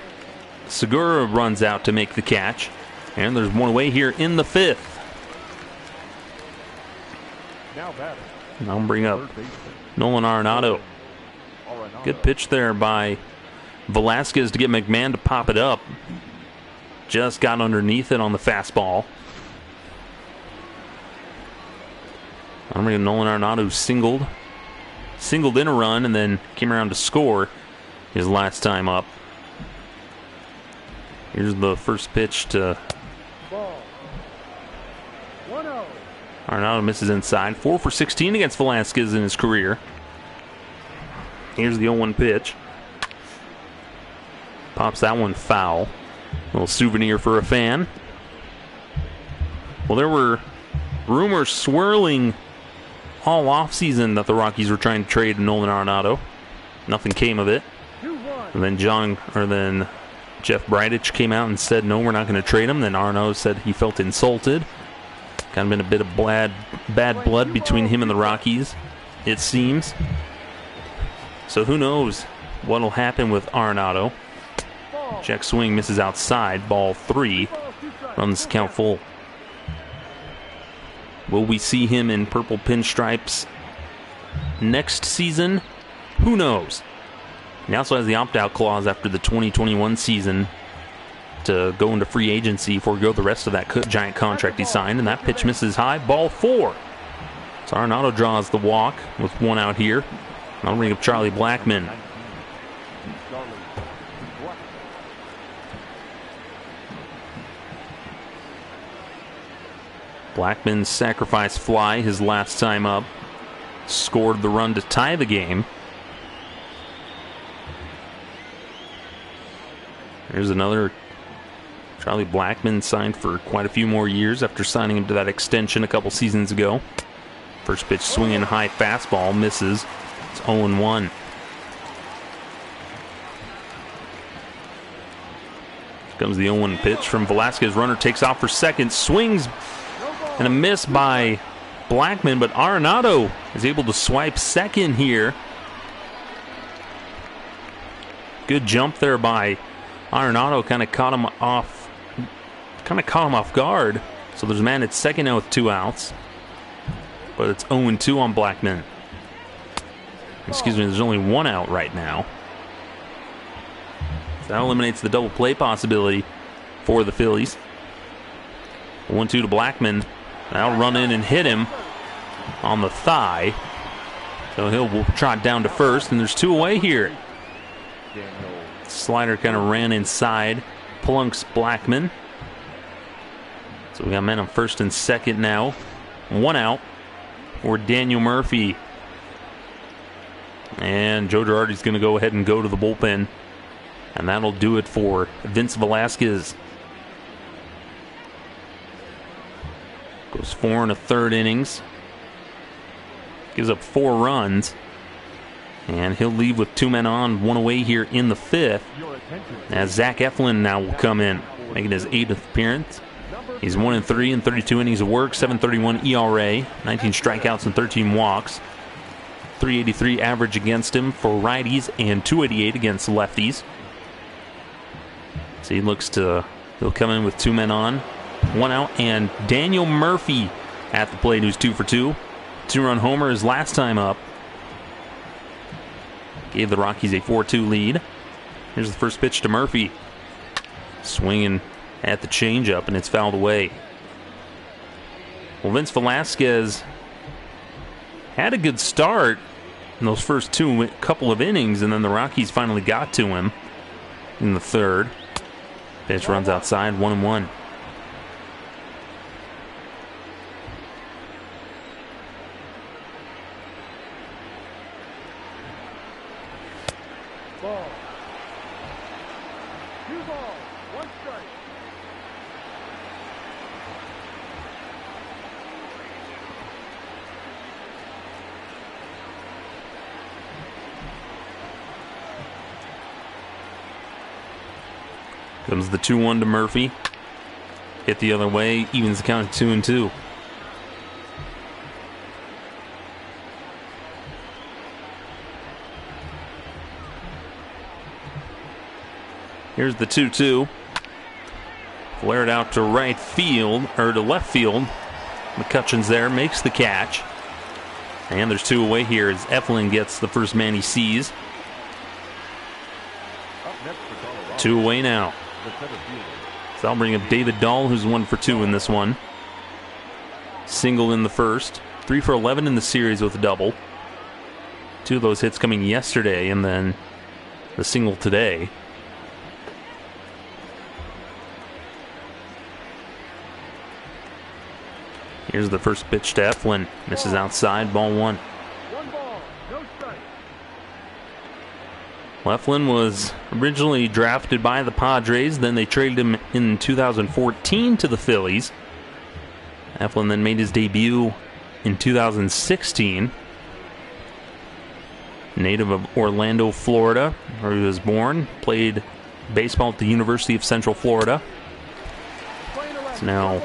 Segura runs out to make the catch. And there's one away here in the 5th. Now batting, I'll bring up Nolan Arenado. Good pitch there by Velasquez to get McMahon to pop it up. Just got underneath it on the fastball. I'm bringing Nolan Arenado singled in a run and then came around to score his last time up. Here's the first pitch to Arenado, misses inside. 4 for 16 against Velasquez in his career. Here's the 0-1 pitch. Pops that one foul. Little souvenir for a fan. Well, there were rumors swirling all offseason that the Rockies were trying to trade Nolan Arenado. Nothing came of it. And then Jeff Bridich came out and said, no, we're not going to trade him. Then Arenado said he felt insulted. Kind of been a bit of bad blood between him and the Rockies, it seems. So who knows what'll happen with Arenado. Check swing, misses outside. Ball 3. Runs count full. Will we see him in purple pinstripes next season? Who knows? He also has the opt-out clause after the 2021 season to go into free agency, forego the rest of that giant contract he signed, and that pitch misses high. Ball 4. So Arenado draws the walk with 1 out here. I'll bring up Charlie Blackmon. Blackmon's sacrifice fly his last time up scored the run to tie the game. There's another. Charlie Blackmon signed for quite a few more years after signing him to that extension a couple seasons ago. First pitch swinging high fastball, misses. It's 0-1. Comes the 0-1 pitch from Velasquez. Runner takes off for second, swings, and a miss by Blackmon, but Arenado is able to swipe second here. Good jump there by Arenado, kind of caught him off guard. So there's a man at second now with 2 outs. But it's 0-2 on Blackmon. Excuse me, there's only 1 out right now. So that eliminates the double play possibility for the Phillies. 1-2 to Blackmon. Now run in and hit him on the thigh. So he'll trot down to first, and there's 2 away here. Slider kind of ran inside. Plunks Blackmon. So we got men on first and second now. 1 out for Daniel Murphy. And Joe Girardi's going to go ahead and go to the bullpen. And that'll do it for Vince Velasquez. Goes 4 1/3 innings. Gives up 4 runs. And he'll leave with 2 men on, 1 away here in the 5th. As Zach Eflin now will come in, making his 8th appearance. He's 1-3 in 32 innings of work, 7.31 ERA, 19 strikeouts and 13 walks. 383 average against him for righties and 288 against lefties. So he'll come in with 2 men on, 1 out, and Daniel Murphy at the plate, who's 2 for 2. 2-run homer his last time up. Gave the Rockies a 4-2 lead. Here's the first pitch to Murphy. Swinging at the changeup, and it's fouled away. Well, Vince Velasquez had a good start in those first couple of innings, and then the Rockies finally got to him in the 3rd. Pitch runs outside, 1-1. Ball. 2 balls, 1 strike. Comes the 2-1 to Murphy. Hit the other way, evens the count at 2-2. Here's the 2-2. Flared out to right field, or to left field. McCutcheon's there, makes the catch. And there's 2 away here as Eflin gets the first man he sees. Up next for Colorado, 2 away now. the center fielder. So I'll bring up David Dahl, who's 1 for 2 in this one. Single in the first. 3 for 11 in the series with a double. 2 of those hits coming yesterday, and then the single today. Here's the first pitch to Eflin. Misses outside, ball 1. 1 ball, no strike. Eflin was originally drafted by the Padres. Then they traded him in 2014 to the Phillies. Eflin then made his debut in 2016. Native of Orlando, Florida, where he was born. Played baseball at the University of Central Florida. It's now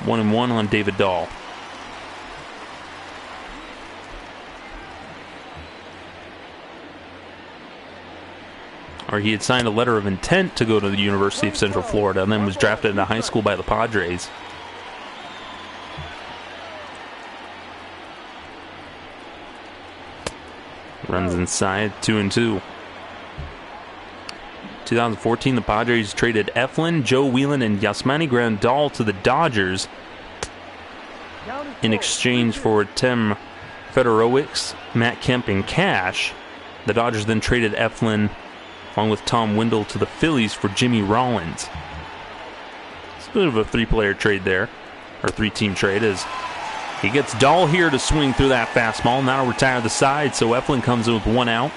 1-1 on David Dahl. Or he had signed a letter of intent to go to the University of Central Florida and then was drafted into high school by the Padres. Runs inside, 2-2. 2014, the Padres traded Eflin, Joe Whelan, and Yasmani Grandal to the Dodgers in exchange for Tim Fedorowicz, Matt Kemp, and cash. The Dodgers then traded Eflin along with Tom Windle to the Phillies for Jimmy Rollins. It's a bit of a 3-player trade there, or 3-team trade, as he gets Dahl here to swing through that fastball. Now retire the side, so Eflin comes in with 1 out.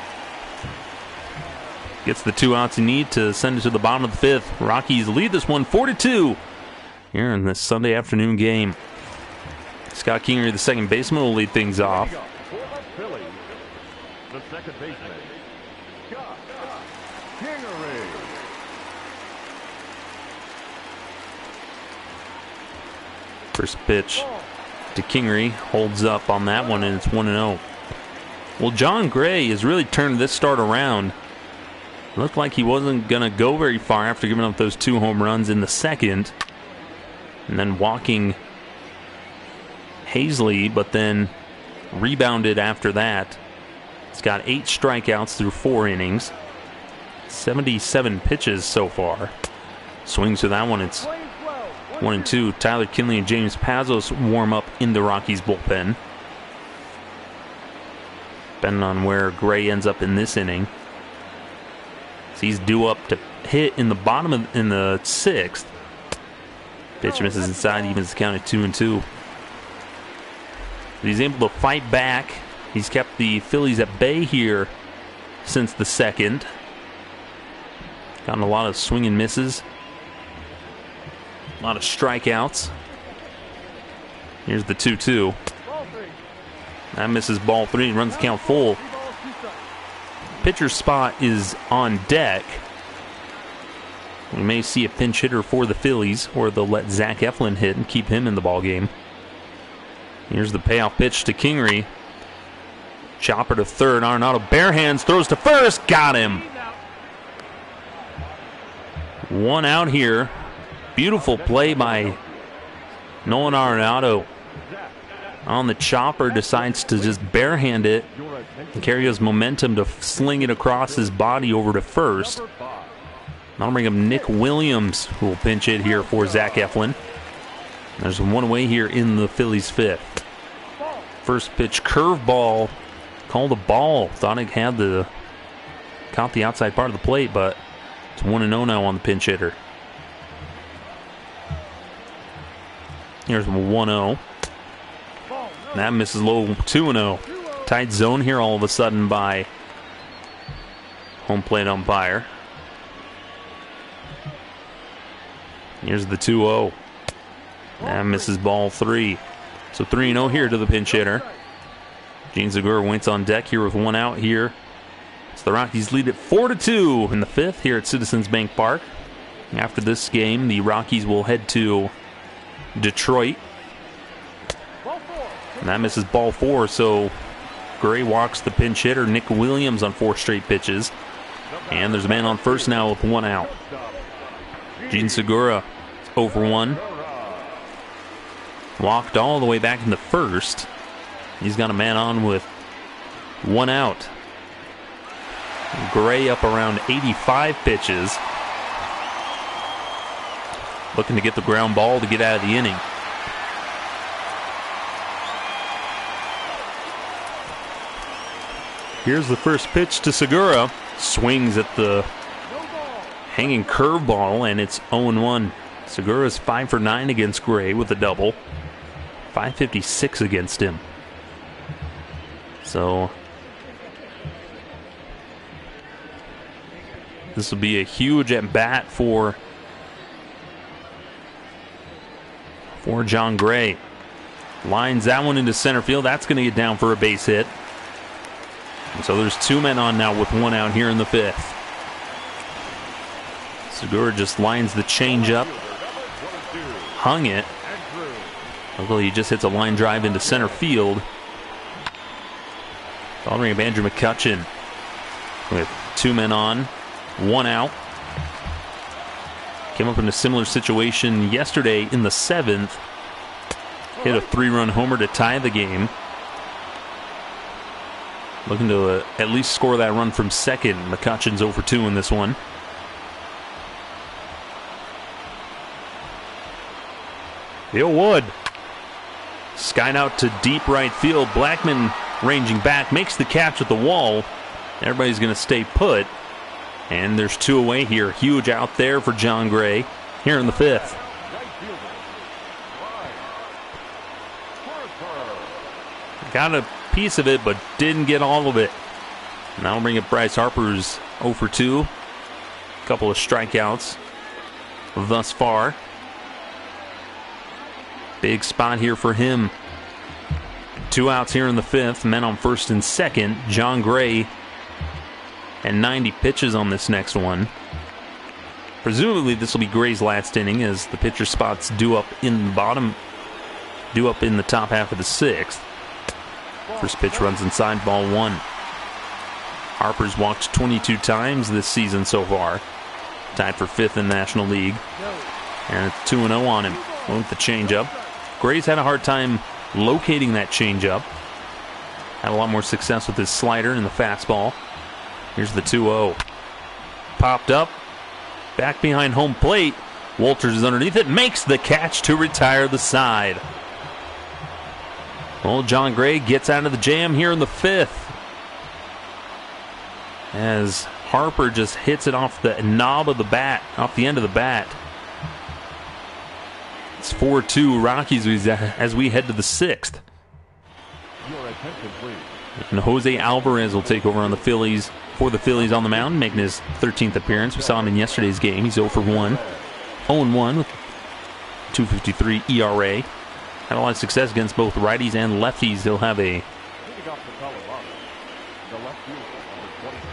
Gets the 2 outs he needs to send it to the bottom of the 5th. Rockies lead this one 4-2 here in this Sunday afternoon game. Scott Kingery, the second baseman, will lead things off. For the Phillies, the second baseman, Scott Kingery. First pitch to Kingery, holds up on that one, and it's 1-0. Well, John Gray has really turned this start around. Looked like he wasn't going to go very far after giving up those 2 home runs in the second. And then walking Hazley, but then rebounded after that. He's got 8 strikeouts through 4 innings. 77 pitches so far. Swings to that one. It's 1-2. Tyler Kinley and James Pazos warm up in the Rockies bullpen. Depending on where Gray ends up in this inning. So he's due up to hit in the bottom of in the 6th. Pitch misses inside, evens the count at 2-2. He's able to fight back. He's kept the Phillies at bay here since the 2nd. Gotten a lot of swing and misses. A lot of strikeouts. Here's the 2-2. That misses ball 3 and runs the count full. Pitcher's spot is on deck. We may see a pinch hitter for the Phillies, or they'll let Zach Eflin hit and keep him in the ball game. Here's the payoff pitch to Kingery. Chopper to third. Arenado bare hands, throws to first. Got him. 1 out here. Beautiful play by Nolan Arenado. On the chopper, decides to just barehand it and carry his momentum to sling it across his body over to first. That'll bring up Nick Williams, who will pinch it here for Zach Eflin. There's 1 away here in the Phillies 5th. First pitch, curveball, called a ball. Thought it had caught the outside part of the plate, but it's 1-0 now on the pinch hitter. Here's 1-0. That misses low, 2-0. Tight zone here all of a sudden by home plate umpire. Here's the 2-0. That misses ball 3. So 3-0 here to the pinch hitter. Gene Segura waits on deck here with 1 out here. So the Rockies lead it 4-2 in the 5th here at Citizens Bank Park. After this game, the Rockies will head to Detroit. And that misses ball 4, so Gray walks the pinch hitter, Nick Williams, on 4 straight pitches. And there's a man on first now with 1 out. Gene Segura is 0 for 1. Walked all the way back in the first. He's got a man on with 1 out. Gray up around 85 pitches. Looking to get the ground ball to get out of the inning. Here's the first pitch to Segura. Swings at the hanging curveball, and it's 0-1. Segura's 5 for 9 against Gray with a double. 556 against him. So this will be a huge at bat for John Gray. Lines that one into center field. That's going to get down for a base hit. And so there's 2 men on now with 1 out here in the 5th. Segura just lines the changeup. Hung it. Although he just hits a line drive into center field. Following up Andrew McCutchen with 2 men on, 1 out. Came up in a similar situation yesterday in the 7th. Hit a 3-run homer to tie the game. Looking to at least score that run from second. McCutchen's 0 for 2 in this one. Bill Wood. Skied out to deep right field. Blackman ranging back, makes the catch at the wall. Everybody's going to stay put. And there's 2 away here. Huge out there for John Gray here in the 5th. Got a piece of it, but didn't get all of it. And that'll bring up Bryce Harper's 0 for 2. Couple of strikeouts thus far. Big spot here for him. 2 outs here in the 5th. Men on first and second. John Gray and 90 pitches on this next one. Presumably this will be Gray's last inning as the pitcher spots due up in the top half of the 6th. First pitch runs inside, ball 1. Harper's walked 22 times this season so far. Tied for 5th in National League. And it's 2-0 on him. Went with the changeup. Gray's had a hard time locating that changeup. Had a lot more success with his slider and the fastball. Here's the 2-0. Popped up. Back behind home plate. Walters is underneath it. Makes the catch to retire the side. Well, John Gray gets out of the jam here in the 5th. As Harper just hits it off the knob of the bat, off the end of the bat. It's 4-2 Rockies as we head to the 6th. And Jose Alvarez will take over on the Phillies for the Phillies on the mound, making his 13th appearance. We saw him in yesterday's game. He's 0 for 1. 0-1 with 2.53 ERA. Had a lot of success against both righties and lefties. He'll have a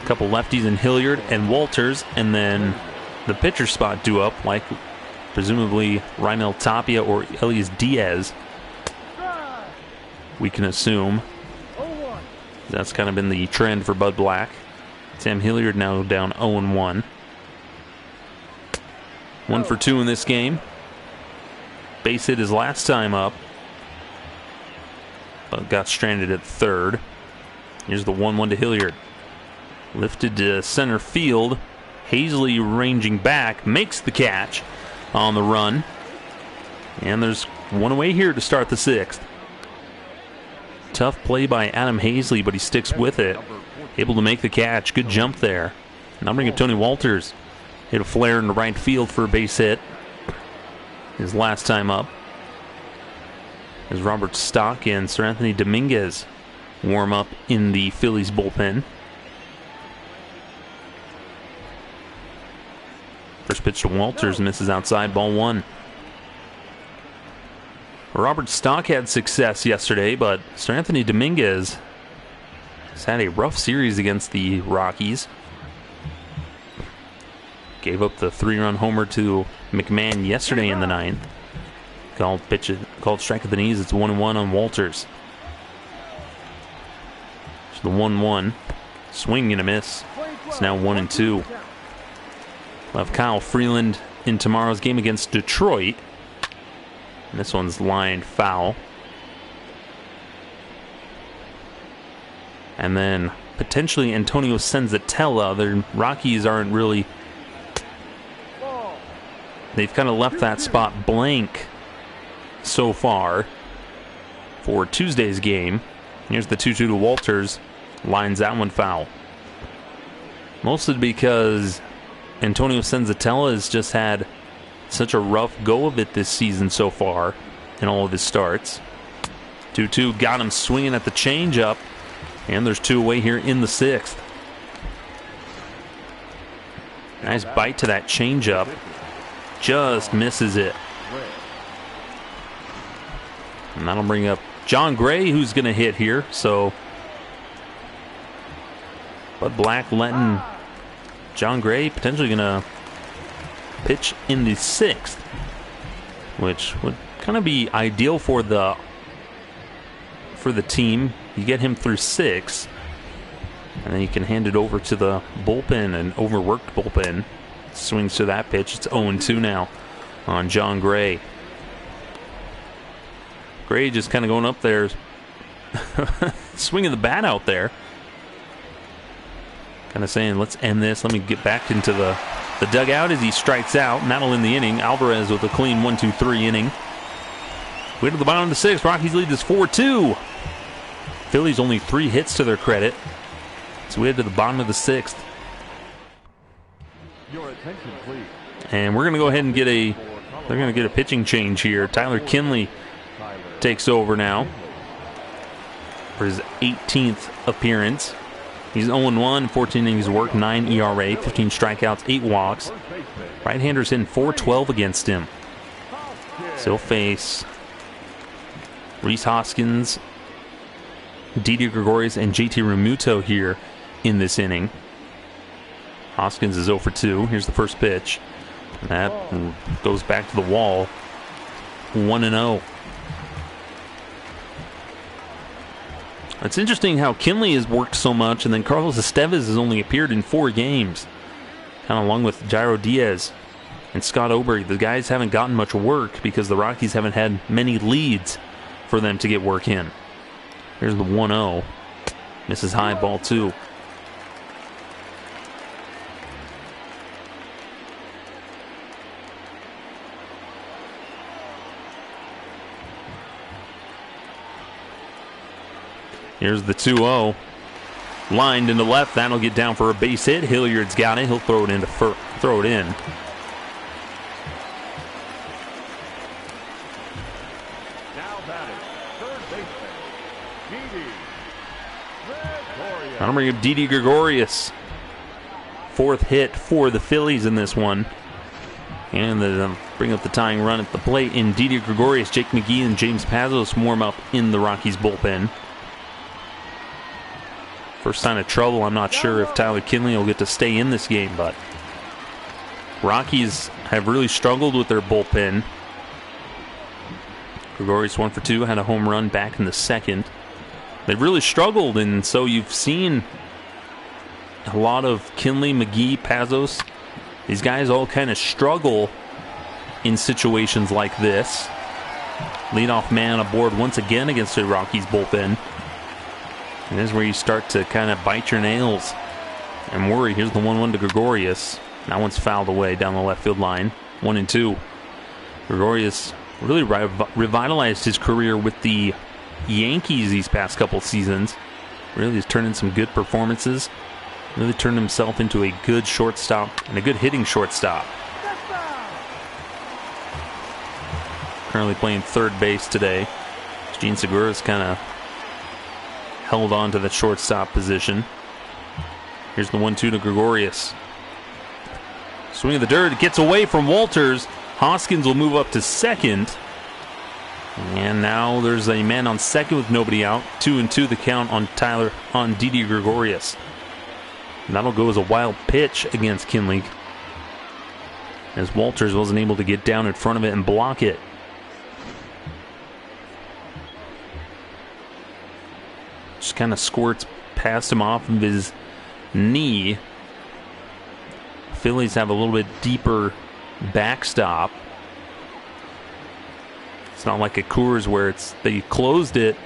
couple lefties in Hilliard and Walters, and then the pitcher spot due up, like presumably Raimel Tapia or Elias Diaz. We can assume that's kind of been the trend for Bud Black. Sam Hilliard now down 0-1. 1 for 2 in this game. Base hit his last time up, but got stranded at third. Here's the 1-1 to Hilliard. Lifted to center field. Hazley ranging back. Makes the catch on the run. And there's one away here to start the 6th. Tough play by Adam Hazley, but he sticks with it. Able to make the catch. Good jump there. Now bring up Tony Walters. Hit a flare in the right field for a base hit. His last time up. As Robert Stock and Sir Anthony Dominguez warm up in the Phillies bullpen. First pitch to Walters, misses outside, ball 1. Robert Stock had success yesterday, but Sir Anthony Dominguez has had a rough series against the Rockies. Gave up the 3-run homer to McMahon yesterday in the 9th. Called strike at the knees. It's 1-1 on Walters. So the 1-1. Swing and a miss. It's now 1-2. We'll have Kyle Freeland in tomorrow's game against Detroit. And this one's lined foul. And then potentially Antonio Senzatella. The Rockies aren't really... They've kind of left that spot blank so far for Tuesday's game. Here's the 2-2 to Walters. Lines that one foul. Mostly because Antonio Senzatella has just had such a rough go of it this season so far in all of his starts. 2-2 got him swinging at the changeup, and there's 2 away here in the 6th. Nice bite to that changeup. Just misses it. And that'll bring up John Gray, who's going to hit here. So Bud Black letting John Gray potentially going to pitch in the 6th, which would kind of be ideal for the team. You get him through 6, and then you can hand it over to the bullpen, an overworked bullpen. Swings to that pitch. It's 0-2 now on John Gray. Gray just kind of going up there, swinging the bat out there. Kind of saying, let's end this. Let me get back into the dugout as he strikes out, and that'll end the inning. Alvarez with a clean 1-2-3 inning. Way to the bottom of the 6th. Rockies lead this 4-2. Phillies only 3 hits to their credit. So we head to the bottom of the 6th. Your attention, please. And we're going to go ahead and they're going to get a pitching change here. Tyler Kinley takes over now for his 18th appearance. He's 0-1, 14 innings worked, 9 ERA, 15 strikeouts, 8 walks. Right-handers hitting .412 against him. So he'll face Rhys Hoskins, Didi Gregorius, and JT Realmuto here in this inning. Hoskins is 0 for 2. Here's the first pitch. That goes back to the wall. 1-0. It's interesting how Kinley has worked so much, and then Carlos Estevez has only appeared in 4 games. Kind of along with Jairo Diaz and Scott Oberg. The guys haven't gotten much work because the Rockies haven't had many leads for them to get work in. Here's the 1-0. Misses high, ball 2. Here's the 2-0. Lined into left. That'll get down for a base hit. Hilliard's got it. He'll throw it in. Now batting, third baseman, Didi Gregorius. I'll bring up Didi Gregorius. 4th hit for the Phillies in this one. And they'll bring up the tying run at the plate in Didi Gregorius. Jake McGee and James Pazos warm up in the Rockies bullpen. First sign of trouble. I'm not sure if Tyler Kinley will get to stay in this game, but Rockies have really struggled with their bullpen. Gregorius 1 for 2, had a home run back in the 2nd. They've really struggled, and so you've seen a lot of Kinley, McGee, Pazos. These guys all kind of struggle in situations like this. Leadoff man aboard once again against the Rockies bullpen. And this is where you start to kind of bite your nails and worry. Here's the 1-1 to Gregorius. That one's fouled away down the left field line. 1-2. Gregorius really revitalized his career with the Yankees these past couple seasons. Really has turned in some good performances. Really turned himself into a good shortstop and a good hitting shortstop. Currently playing third base today. Gene Segura's kind of held on to the shortstop position. Here's the 1-2 to Gregorius. Swing of the dirt. It gets away from Walters. Hoskins will move up to second. And now there's a man on second with nobody out. 2-2 the count on Didi Gregorius. And that'll go as a wild pitch against Kinley, as Walters wasn't able to get down in front of it and block it. Just kind of squirts past him off of his knee. Phillies have a little bit deeper backstop. It's not like a Coors where they closed it.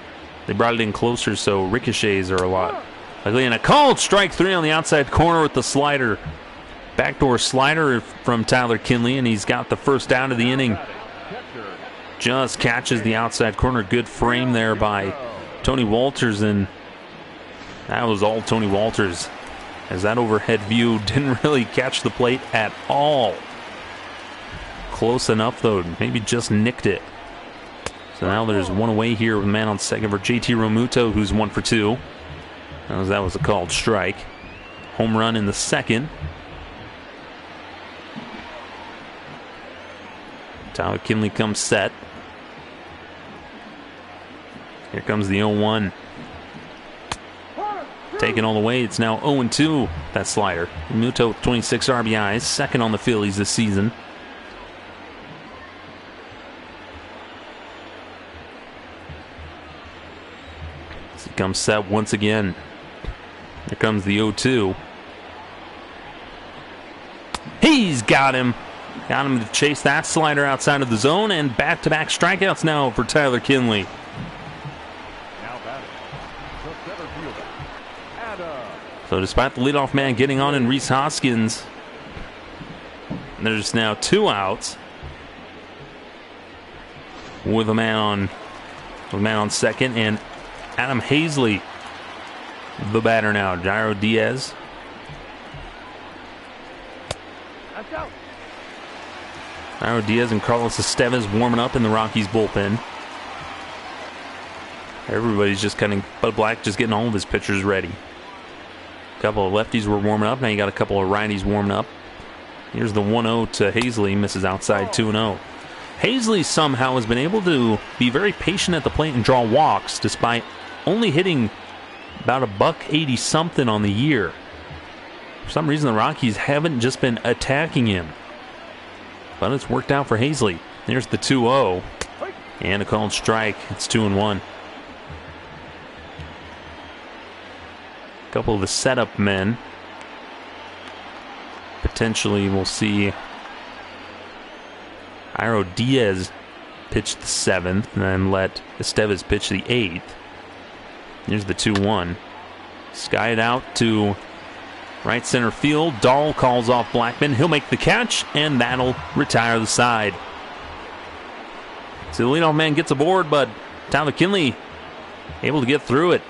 They brought it in closer, so ricochets are a lot. Ugly, and a called strike 3 on the outside corner with the slider. Backdoor slider from Tyler Kinley, and he's got the first out of the inning. Just catches the outside corner. Good frame there by Tony Walters, and that was all Tony Walters, as that overhead view didn't really catch the plate at all. Close enough, though. Maybe just nicked it. So now there's one away here with a man on second for JT Realmuto, who's 1 for 2. That was a called strike. Home run in the 2nd. Tyler Kinley comes set. Here comes the 0-1. Taken all the way. It's now 0-2. That slider. Realmuto with 26 RBIs. Second on the Phillies this season. He comes set once again. Here comes the 0-2. He's got him. Got him to chase that slider outside of the zone, and back-to-back strikeouts now for Tyler Kinley. Now batting, the center fielder, Adam. So despite the leadoff man getting on in Rhys Hoskins, there's now 2 outs with a man on second, and Adam Hazley, the batter now. Jairo Diaz. That's out. Jairo Diaz and Carlos Estevez warming up in the Rockies bullpen. Everybody's just kind of, Bud Black just getting all of his pitchers ready. A couple of lefties were warming up. Now you got a couple of righties warming up. Here's the 1-0 to Hazley. Misses outside 2-0. Hazley somehow has been able to be very patient at the plate and draw walks despite only hitting about $180 something on the year. For some reason, the Rockies haven't just been attacking him. But it's worked out for Hazley. There's the 2-0. And a called strike. It's 2-1. A couple of the setup men. Potentially we'll see Iro Diaz pitch the 7th and then let Estevez pitch the 8th. Here's the 2-1. Skied out to right center field. Dahl calls off Blackman. He'll make the catch, and that'll retire the side. So the leadoff man gets aboard, but Tyler Kinley able to get through it.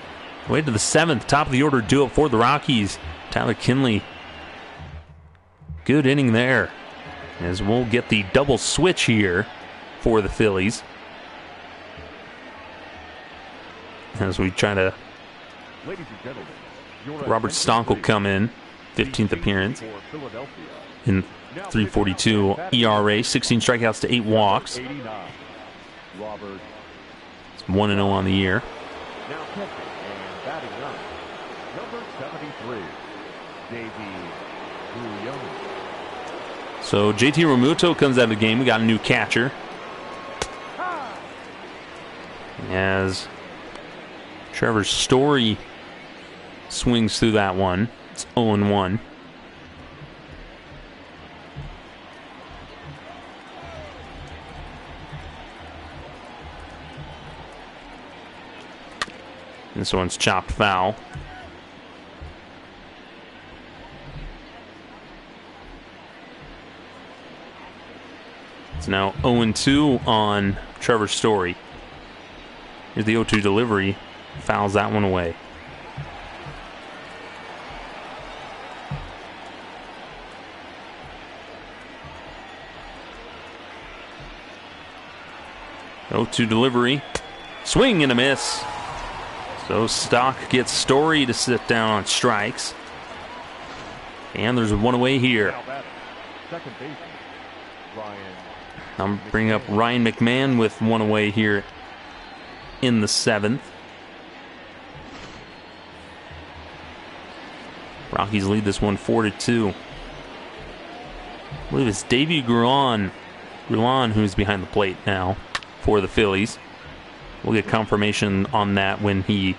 Way to the 7th, top of the order duo for the Rockies. Tyler Kinley. Good inning there, as we'll get the double switch here for the Phillies. As we try to... Robert Stonk will come in, 15th appearance in 3.42 ERA, 16 strikeouts to 8 walks. It's 1-0 on the year. Now pitching and batting ninth, number 73, So JT Realmuto comes out of the game. We got a new catcher. As Trevor Story swings through that one. It's 0-1. This one's chopped foul. It's now 0-2 on Trevor Story. Here's the 0-2 delivery. Fouls that one away. Oh, 2 delivery. Swing and a miss. So Stock gets Story to sit down on strikes. And there's one away here. second baseman, Ryan. I'm bringing up Ryan McMahon with one away here in the 7th. Rockies lead this one 4-2. I believe it's Davey Grullon who's behind the plate now for the Phillies. We'll get confirmation on that when he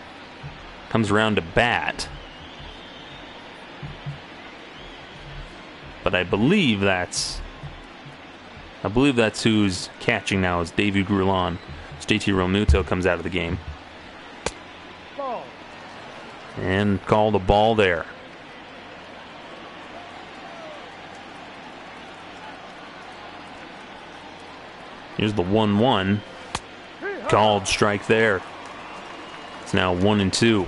comes around to bat. But I believe that's who's catching now is Davey Grullon. JT Realmuto comes out of the game. Ball. And called a ball there. Here's the 1-1. Called strike there. It's now 1-2.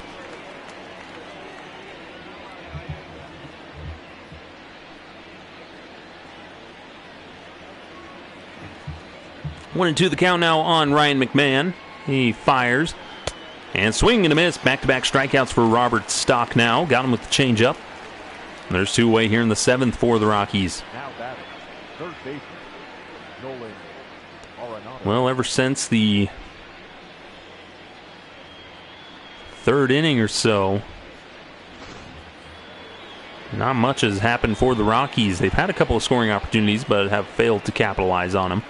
One and two the count now on Ryan McMahon. He fires. And swing and a miss. Back-to-back strikeouts for Robert Stock now. Got him with the changeup. There's two away here in the 7th for the Rockies. Now batting, third baseman, Nolan Arenado. Well, ever since the 3rd inning or so, not much has happened for the Rockies. They've had a couple of scoring opportunities, but have failed to capitalize on them.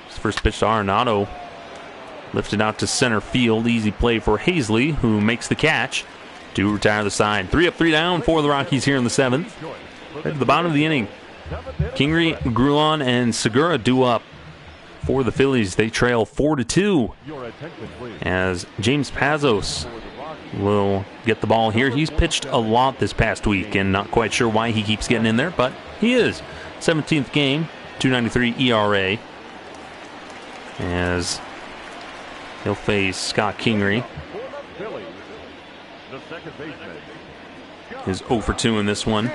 First pitch to Arenado, lifted out to center field. Easy play for Hazley, who makes the catch to retire the side. 3 up, 3 down for the Rockies here in the 7th. Right to the bottom of the inning, Kingery, Grullon, and Segura due up for the Phillies. They trail 4-2 as James Pazos will get the ball here. He's pitched a lot this past week, and not quite sure why he keeps getting in there, but he is. 17th game, 2.93 ERA. As he'll face Scott Kingery. Is 0 for 2 in this one.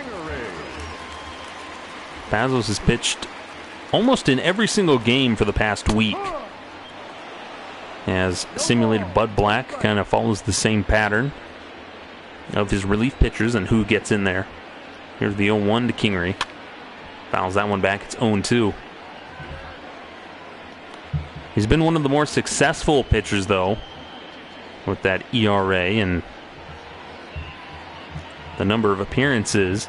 Pazos has pitched almost in every single game for the past week. As simulated Bud Black kind of follows the same pattern. of his relief pitchers and who gets in there. Here's the 0-1 to Kingery. Fouls that one back. It's 0-2. He's been one of the more successful pitchers, though, with that ERA and the number of appearances.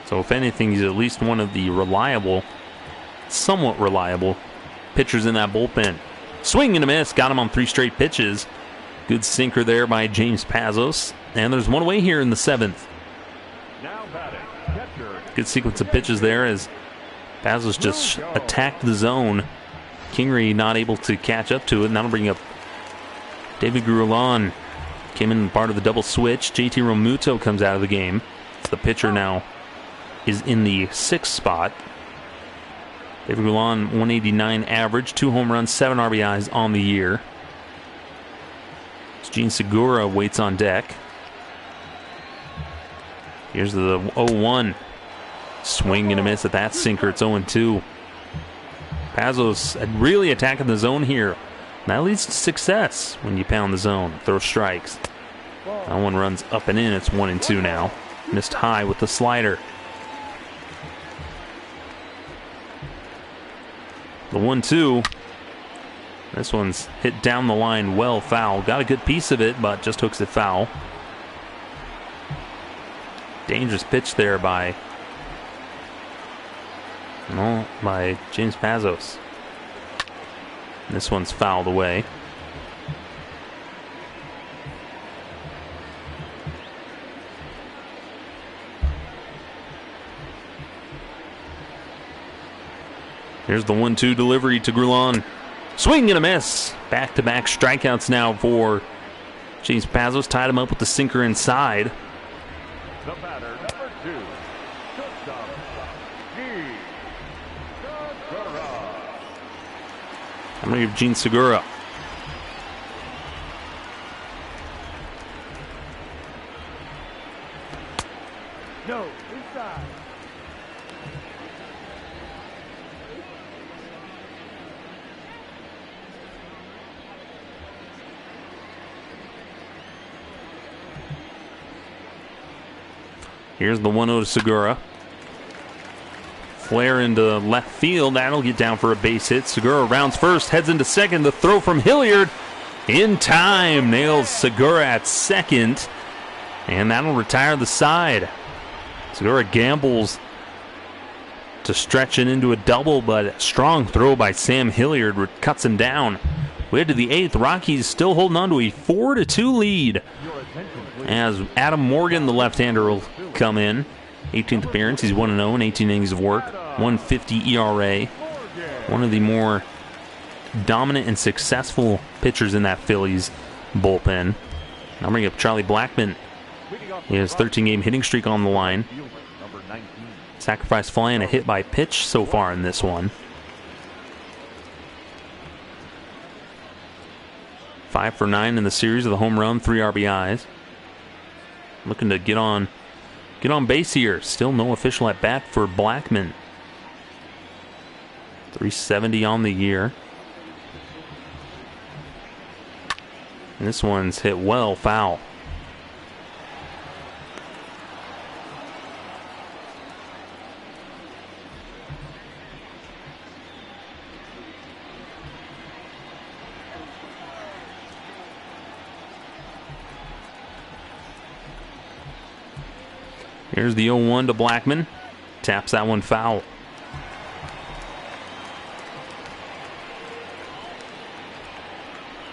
So if anything, he's at least one of the somewhat reliable pitchers in that bullpen. Swing and a miss. Got him on 3 straight pitches. Good sinker there by James Pazos. And there's one away here in the 7th. Now batting, catcher. Good sequence of pitches there as Pazos just attacked the zone. Kingery not able to catch up to it. And that'll bring up David Grulon. Came in part of the double switch. JT Realmuto comes out of the game. The pitcher now is in the 6th spot. David Grulon, 189 average, 2 home runs, 7 RBIs on the year. Gene Segura waits on deck. Here's the 0-1. Swing and a miss at that sinker. It's 0-2. Pazos really attacking the zone here. That leads to success when you pound the zone, throw strikes. That one runs up and in. It's 1-2 now. Missed high with the slider. The 1-2. This one's hit down the line well, foul. Got a good piece of it, but just hooks it foul. Dangerous pitch there by James Pazos. This one's fouled away. Here's the 1-2 delivery to Grulon. Swing and a miss. Back-to-back strikeouts now for James Pazos. Tied him up with the sinker inside. The batter, number 2, shortstop, Gene Segura. I'm going to give Gene Segura. No, inside. Here's the 1-0 to Segura. Flare into left field. That'll get down for a base hit. Segura rounds first, heads into second. The throw from Hilliard in time. Nails Segura at second. And that'll retire the side. Segura gambles to stretch it into a double, but a strong throw by Sam Hilliard cuts him down. We head to the 8th. Rockies still holding on to a 4-2 lead. As Adam Morgan, the left-hander, will come in. 18th appearance. He's 1-0 in 18 innings of work. 1.50 ERA. One of the more dominant and successful pitchers in that Phillies bullpen. I'll bring up Charlie Blackmon. He has 13-game hitting streak on the line. Sacrifice fly and a hit by pitch so far in this one. 5 for 9 in the series with a home run, 3 RBIs. Looking to get on base here. Still no official at bat for Blackmon. 370 on the year. And this one's hit well, foul. Here's the 0-1 to Blackmon. Taps that one foul.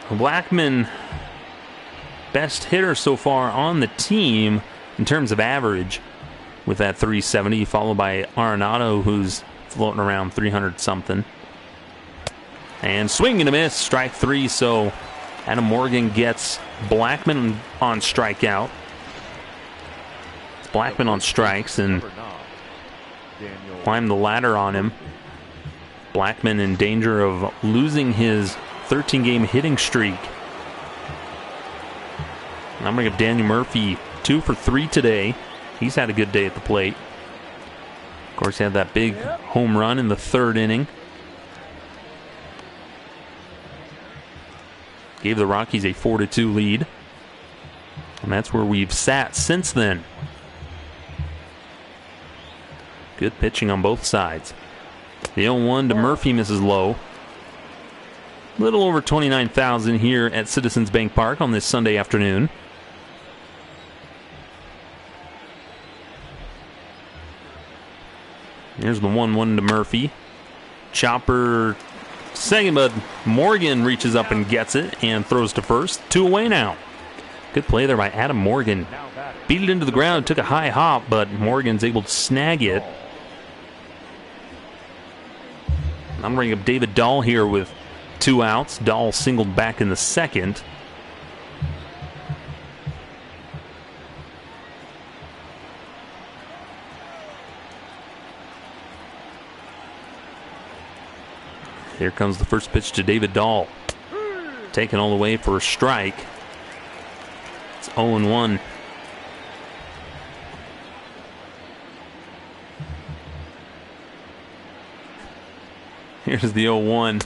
Blackmon, best hitter so far on the team in terms of average with that 370, followed by Arenado, who's floating around 300-something. And swing and a miss, strike 3, so Adam Morgan gets Blackmon on strikeout. Blackmon on strikes and climb the ladder on him. Blackmon in danger of losing his 13-game hitting streak. And I'm bringing up Daniel Murphy, 2 for 3 today. He's had a good day at the plate. Of course, he had that big home run in the 3rd inning. gave the Rockies a 4-2 lead. And that's where we've sat since then. Good pitching on both sides. The 0-1 to Murphy misses low. A little over 29,000 here at Citizens Bank Park on this Sunday afternoon. Here's the 1-1 to Murphy. Chopper second, but Morgan reaches up and gets it and throws to first. 2 away now. Good play there by Adam Morgan. Beat it into the ground, took a high hop, but Morgan's able to snag it. I'm bringing up David Dahl here with 2 outs. Dahl singled back in the second. Here comes the first pitch to David Dahl. Taken all the way for a strike. It's 0-1. Here's the 0-1.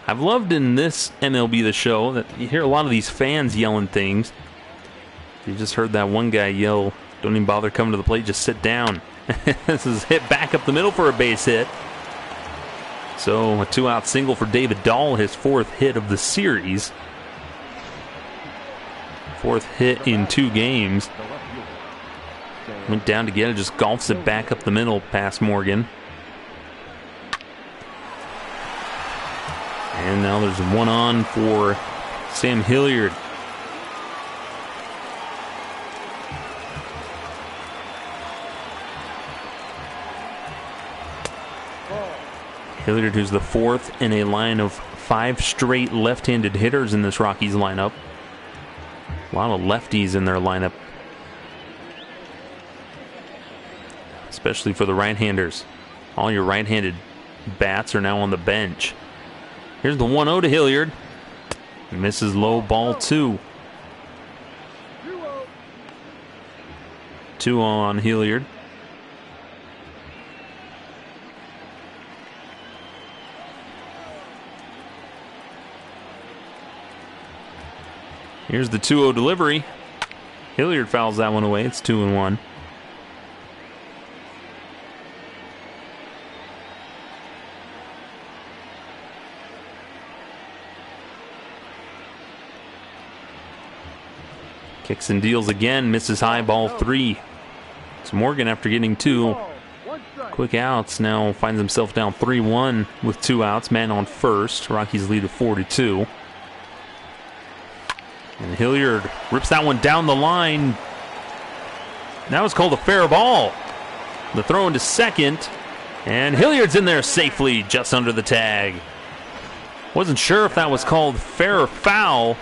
I've loved in this MLB The Show that you hear a lot of these fans yelling things. You just heard that one guy yell, "Don't even bother coming to the plate, just sit down." This is hit back up the middle for a base hit. So a 2-out single for David Dahl, his 4th hit of the series. 4th hit in 2 games. Went down to get it, just golfs it back up the middle past Morgan. And now there's 1 on for Sam Hilliard. Hilliard, who's the 4th in a line of 5 straight left-handed hitters in this Rockies lineup. A lot of lefties in their lineup, especially for the right-handers. All your right-handed bats are now on the bench. Here's the 1-0 to Hilliard. Misses low, ball 2. 2 on Hilliard. Here's the 2-0 delivery. Hilliard fouls that one away. It's 2-1. Kicks and deals again. Misses high, ball 3. So Morgan, after getting 2 quick outs, now finds himself down 3-1 with 2 outs. Man on first. Rockies lead at 4-2. And Hilliard rips that one down the line. Now it's called a fair ball. The throw into second. And Hilliard's in there safely, just under the tag. Wasn't sure if that was called fair or foul,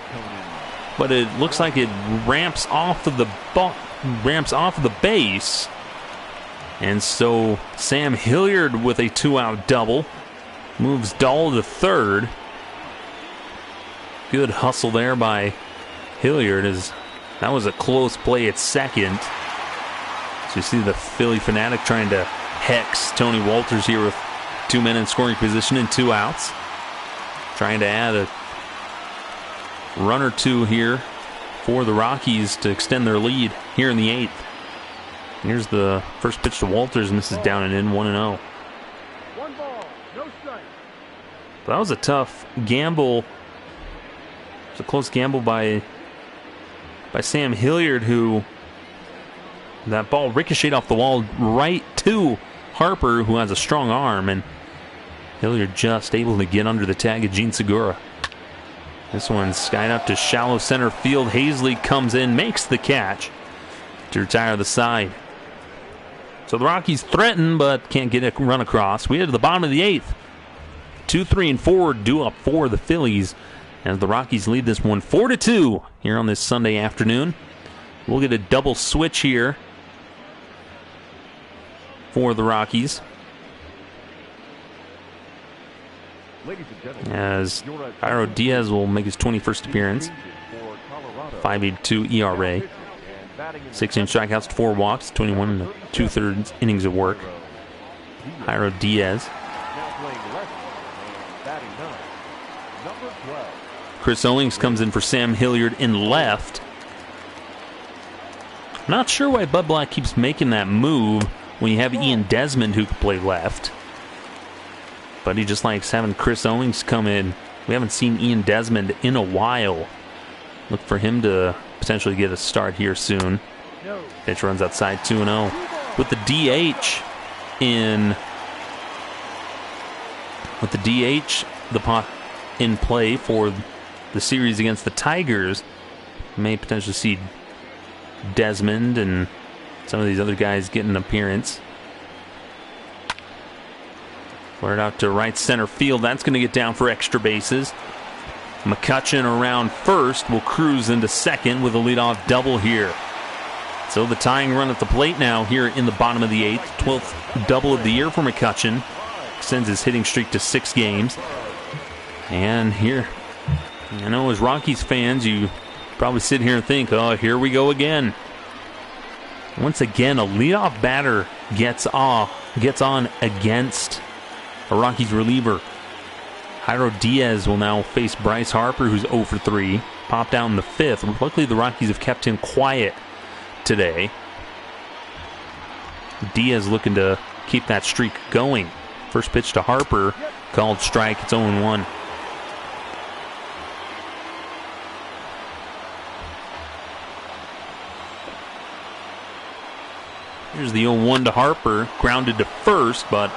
but it looks like it ramps off of the base. And so Sam Hilliard with a 2-out double moves Dahl to third. Good hustle there by Hilliard, as that was a close play at second. So you see the Philly fanatic trying to hex Tony Walters here with 2 men in scoring position and 2 outs. Trying to add a run or 2 here for the Rockies to extend their lead here in the 8th. Here's the first pitch to Walters, and this is down and in, 1-0. 1 ball, no strike. That was a tough gamble. It was a close gamble by Sam Hilliard, who that ball ricocheted off the wall right to Harper, who has a strong arm, and Hilliard just able to get under the tag of Gene Segura. This one's skied up to shallow center field. Hazley comes in, makes the catch to retire the side. So the Rockies threaten, but can't get a run across. We head to the bottom of the 8th. 2, 3, and 4 due up for the Phillies, as the Rockies lead this one 4-2 here on this Sunday afternoon. We'll get a double switch here for the Rockies, as Jairo Diaz will make his 21st appearance. 5.82 ERA, 16 strikeouts, 4 walks, 21 2/3 innings of work. Jairo Diaz. Number 12. Chris Owings comes in for Sam Hilliard in left. Not sure why Bud Black keeps making that move when you have Ian Desmond who can play left. But he just likes having Chris Owings come in. We haven't seen Ian Desmond in a while. Look for him to potentially get a start here soon. Pitch runs outside 2-0. With the DH the pot in play for the series against the Tigers, may potentially see Desmond and some of these other guys get an appearance. Flared out to right center field. That's going to get down for extra bases. McCutchen around first will cruise into second with a leadoff double here. So the tying run at the plate now here in the bottom of the eighth. 12th double of the year for McCutchen. Extends his hitting streak to 6 games. And here, I know as Rockies fans, you probably sit here and think, oh, here we go again. Once again, a leadoff batter gets on against a Rockies reliever. Jairo Diaz will now face Bryce Harper, who's 0 for 3. Popped out in the 5th. Luckily, the Rockies have kept him quiet today. Diaz looking to keep that streak going. First pitch to Harper, called strike. It's 0-1. Here's the 0-1 to Harper. Grounded to first, but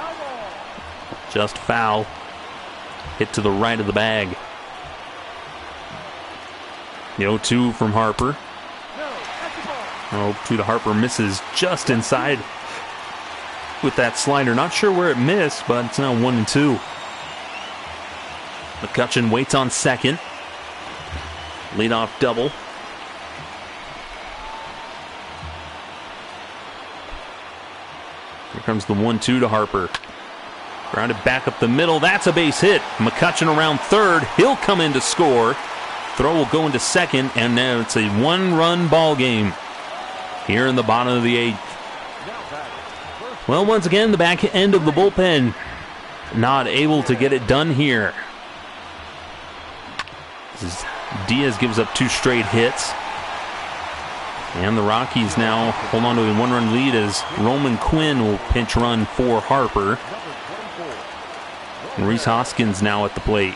just foul. Hit to the right of the bag. The 0-2 from Harper. 0-2 to Harper misses just inside with that slider. Not sure where it missed, but it's now 1-2. McCutchen waits on second. Leadoff double. Here comes the 1-2 to Harper. Grounded back up the middle. That's a base hit. McCutchen around third. He'll come in to score. Throw will go into second, and now it's a 1-run ball game here in the bottom of the 8th. Well, once again, the back end of the bullpen not able to get it done here. Diaz gives up 2 straight hits. And the Rockies now hold on to a 1-run lead as Roman Quinn will pinch run for Harper. And Rhys Hoskins now at the plate.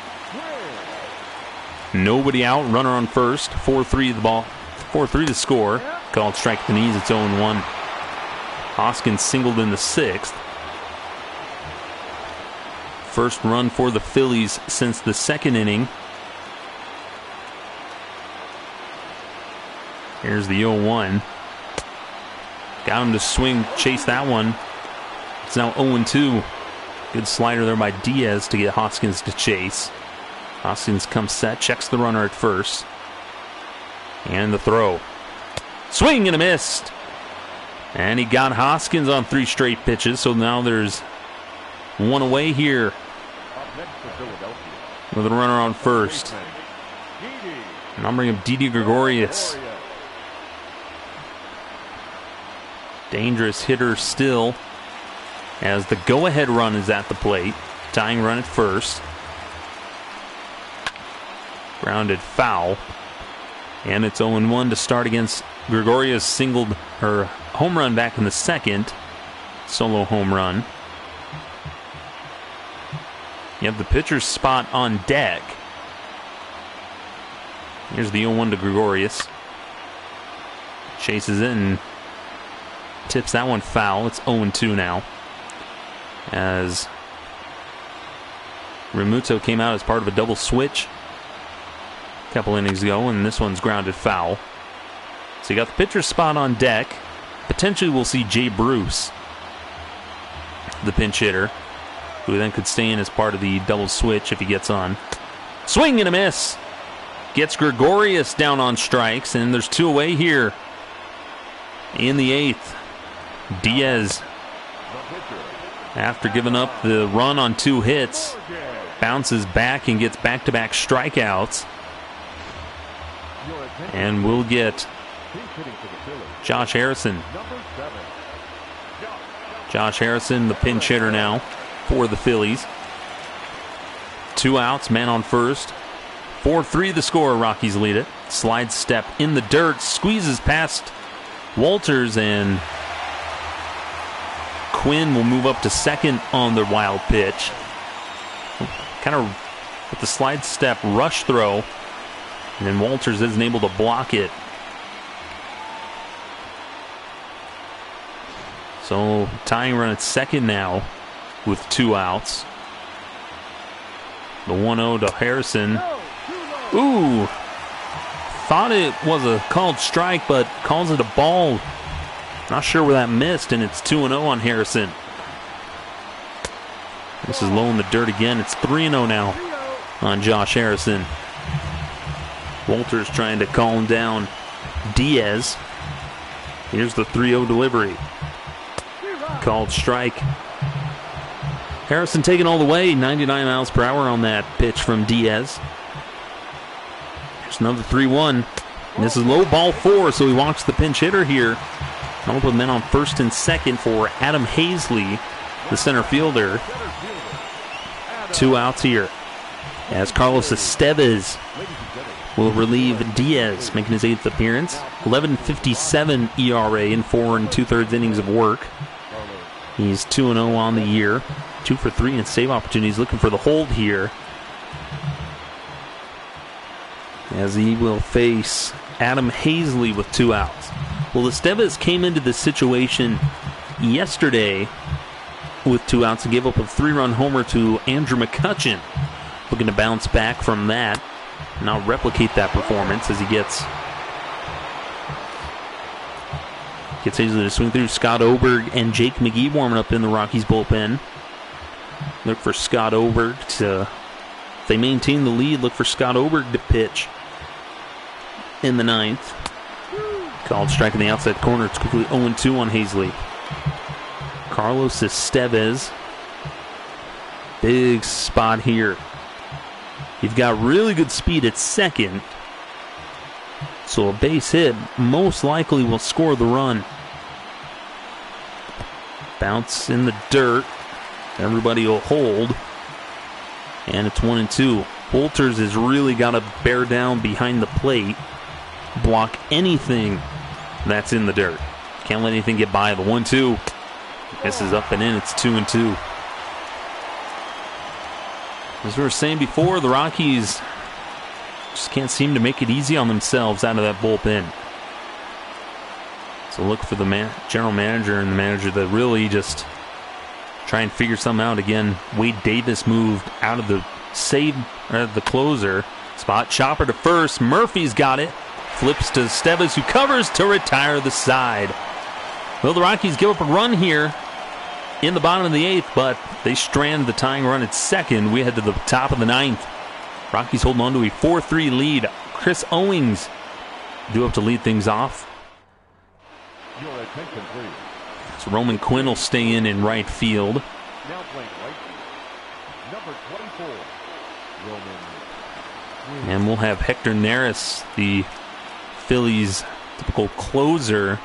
Nobody out, runner on first. 4-3 the ball. 4-3 the score. Called strike at the knees, it's 0-1. Hoskins singled in the 6th. First run for the Phillies since the 2nd inning. Here's the 0-1. Got him to swing, chase that one. It's now 0-2. Good slider there by Diaz to get Hoskins to chase. Hoskins comes set, checks the runner at first. And the throw. Swing and a miss. And he got Hoskins on 3 straight pitches, so now there's 1 away here with a runner on first. And I'm bringing up Didi Gregorius. Dangerous hitter still, as the go-ahead run is at the plate. Tying run at first. Grounded foul. And it's 0-1 to start against Gregorius. Singled her home run back in the 2nd. Solo home run. You have the pitcher's spot on deck. Here's the 0-1 to Gregorius. Chases it and tips that one foul. It's 0-2 now, as Remuto came out as part of a double switch a couple innings ago, and this one's grounded foul. So you got the pitcher's spot on deck. Potentially we'll see Jay Bruce, the pinch hitter, who then could stay in as part of the double switch if he gets on. Swing and a miss. Gets Gregorius down on strikes, and there's 2 away here in the 8th. Diaz, after giving up the run on 2 hits, bounces back and gets back-to-back strikeouts. And we'll get Josh Harrison. Josh Harrison, the pinch hitter now for the Phillies. 2 outs, man on first. 4-3 the score. Rockies lead it. Slide step in the dirt. Squeezes past Walters, and Quinn will move up to second on the wild pitch. Kind of with the slide step rush throw, and then Walters isn't able to block it. So tying run at second now with 2 outs. The 1-0 to Harrison. Ooh! Thought it was a called strike, but calls it a ball. Not sure where that missed, and it's 2-0 on Harrison. This is low in the dirt again. It's 3-0 now on Josh Harrison. Walters trying to calm down Diaz. Here's the 3-0 delivery. Called strike. Harrison taking all the way, 99 miles per hour on that pitch from Diaz. There's another 3-1. And this is low, ball 4, so he walks the pinch hitter here. I'll put men on first and second for Adam Hazley, the center fielder. 2 outs here as Carlos Estevez will relieve Diaz, making his 8th appearance. 11.57 ERA in 4 2/3 innings of work. He's 2-0 on the year. 2 for 3 in save opportunities. Looking for the hold here, as he will face Adam Hazley with 2 outs. Well, Estevez came into this situation yesterday with 2 outs and gave up a 3-run homer to Andrew McCutchen. Looking to bounce back from that. Now replicate that performance as he gets Hazley to swing through. Scott Oberg and Jake McGee warming up in the Rockies bullpen. Look for Scott Oberg to, if they maintain the lead, look for Scott Oberg to pitch in the 9th. Called strike in the outside corner. It's quickly 0-2 on Hazley. Carlos Estevez. Big spot here. You've got really good speed at second, so a base hit most likely will score the run. Bounce in the dirt. Everybody will hold. And it's 1-2. Walters has really got to bear down behind the plate. Block anything that's in the dirt. Can't let anything get by. The 1-2. This is up and in. It's 2-2. As we were saying before, the Rockies just can't seem to make it easy on themselves out of that bullpen. So look for the general manager and the manager to really just try and figure something out. Again, Wade Davis moved out of the the closer spot. Chopper to first. Murphy's got it. Flips to Estevez, who covers to retire the side. Well, the Rockies give up a run here in the bottom of the 8th, but they strand the tying run at second. We head to the top of the 9th. Rockies holding on to a 4-3 lead. Chris Owings due up to lead things off. Your attention, please. So Roman Quinn will stay in right field. Now playing right, number 24, Roman Quinn. And we'll have Hector Neris, the Phillies' typical closer,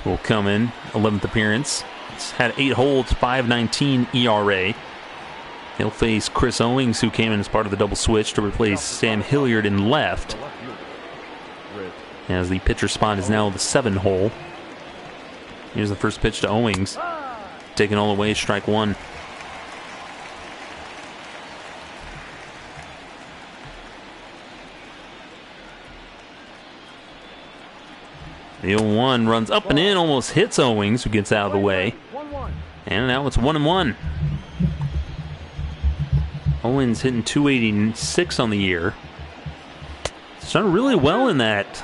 will come in. 11th appearance. He's had 8 holds, 5.19 ERA. He'll face Chris Owings, who came in as part of the double switch to replace Sam Hilliard in left, as the pitcher spot is now the 7 hole. Here's the first pitch to Owings. Taken all the way, strike 1. The 0-1 runs up and in, almost hits Owings, who gets out of the way. And now it's 1-1. Owens hitting .286 on the year. He's done really well in that.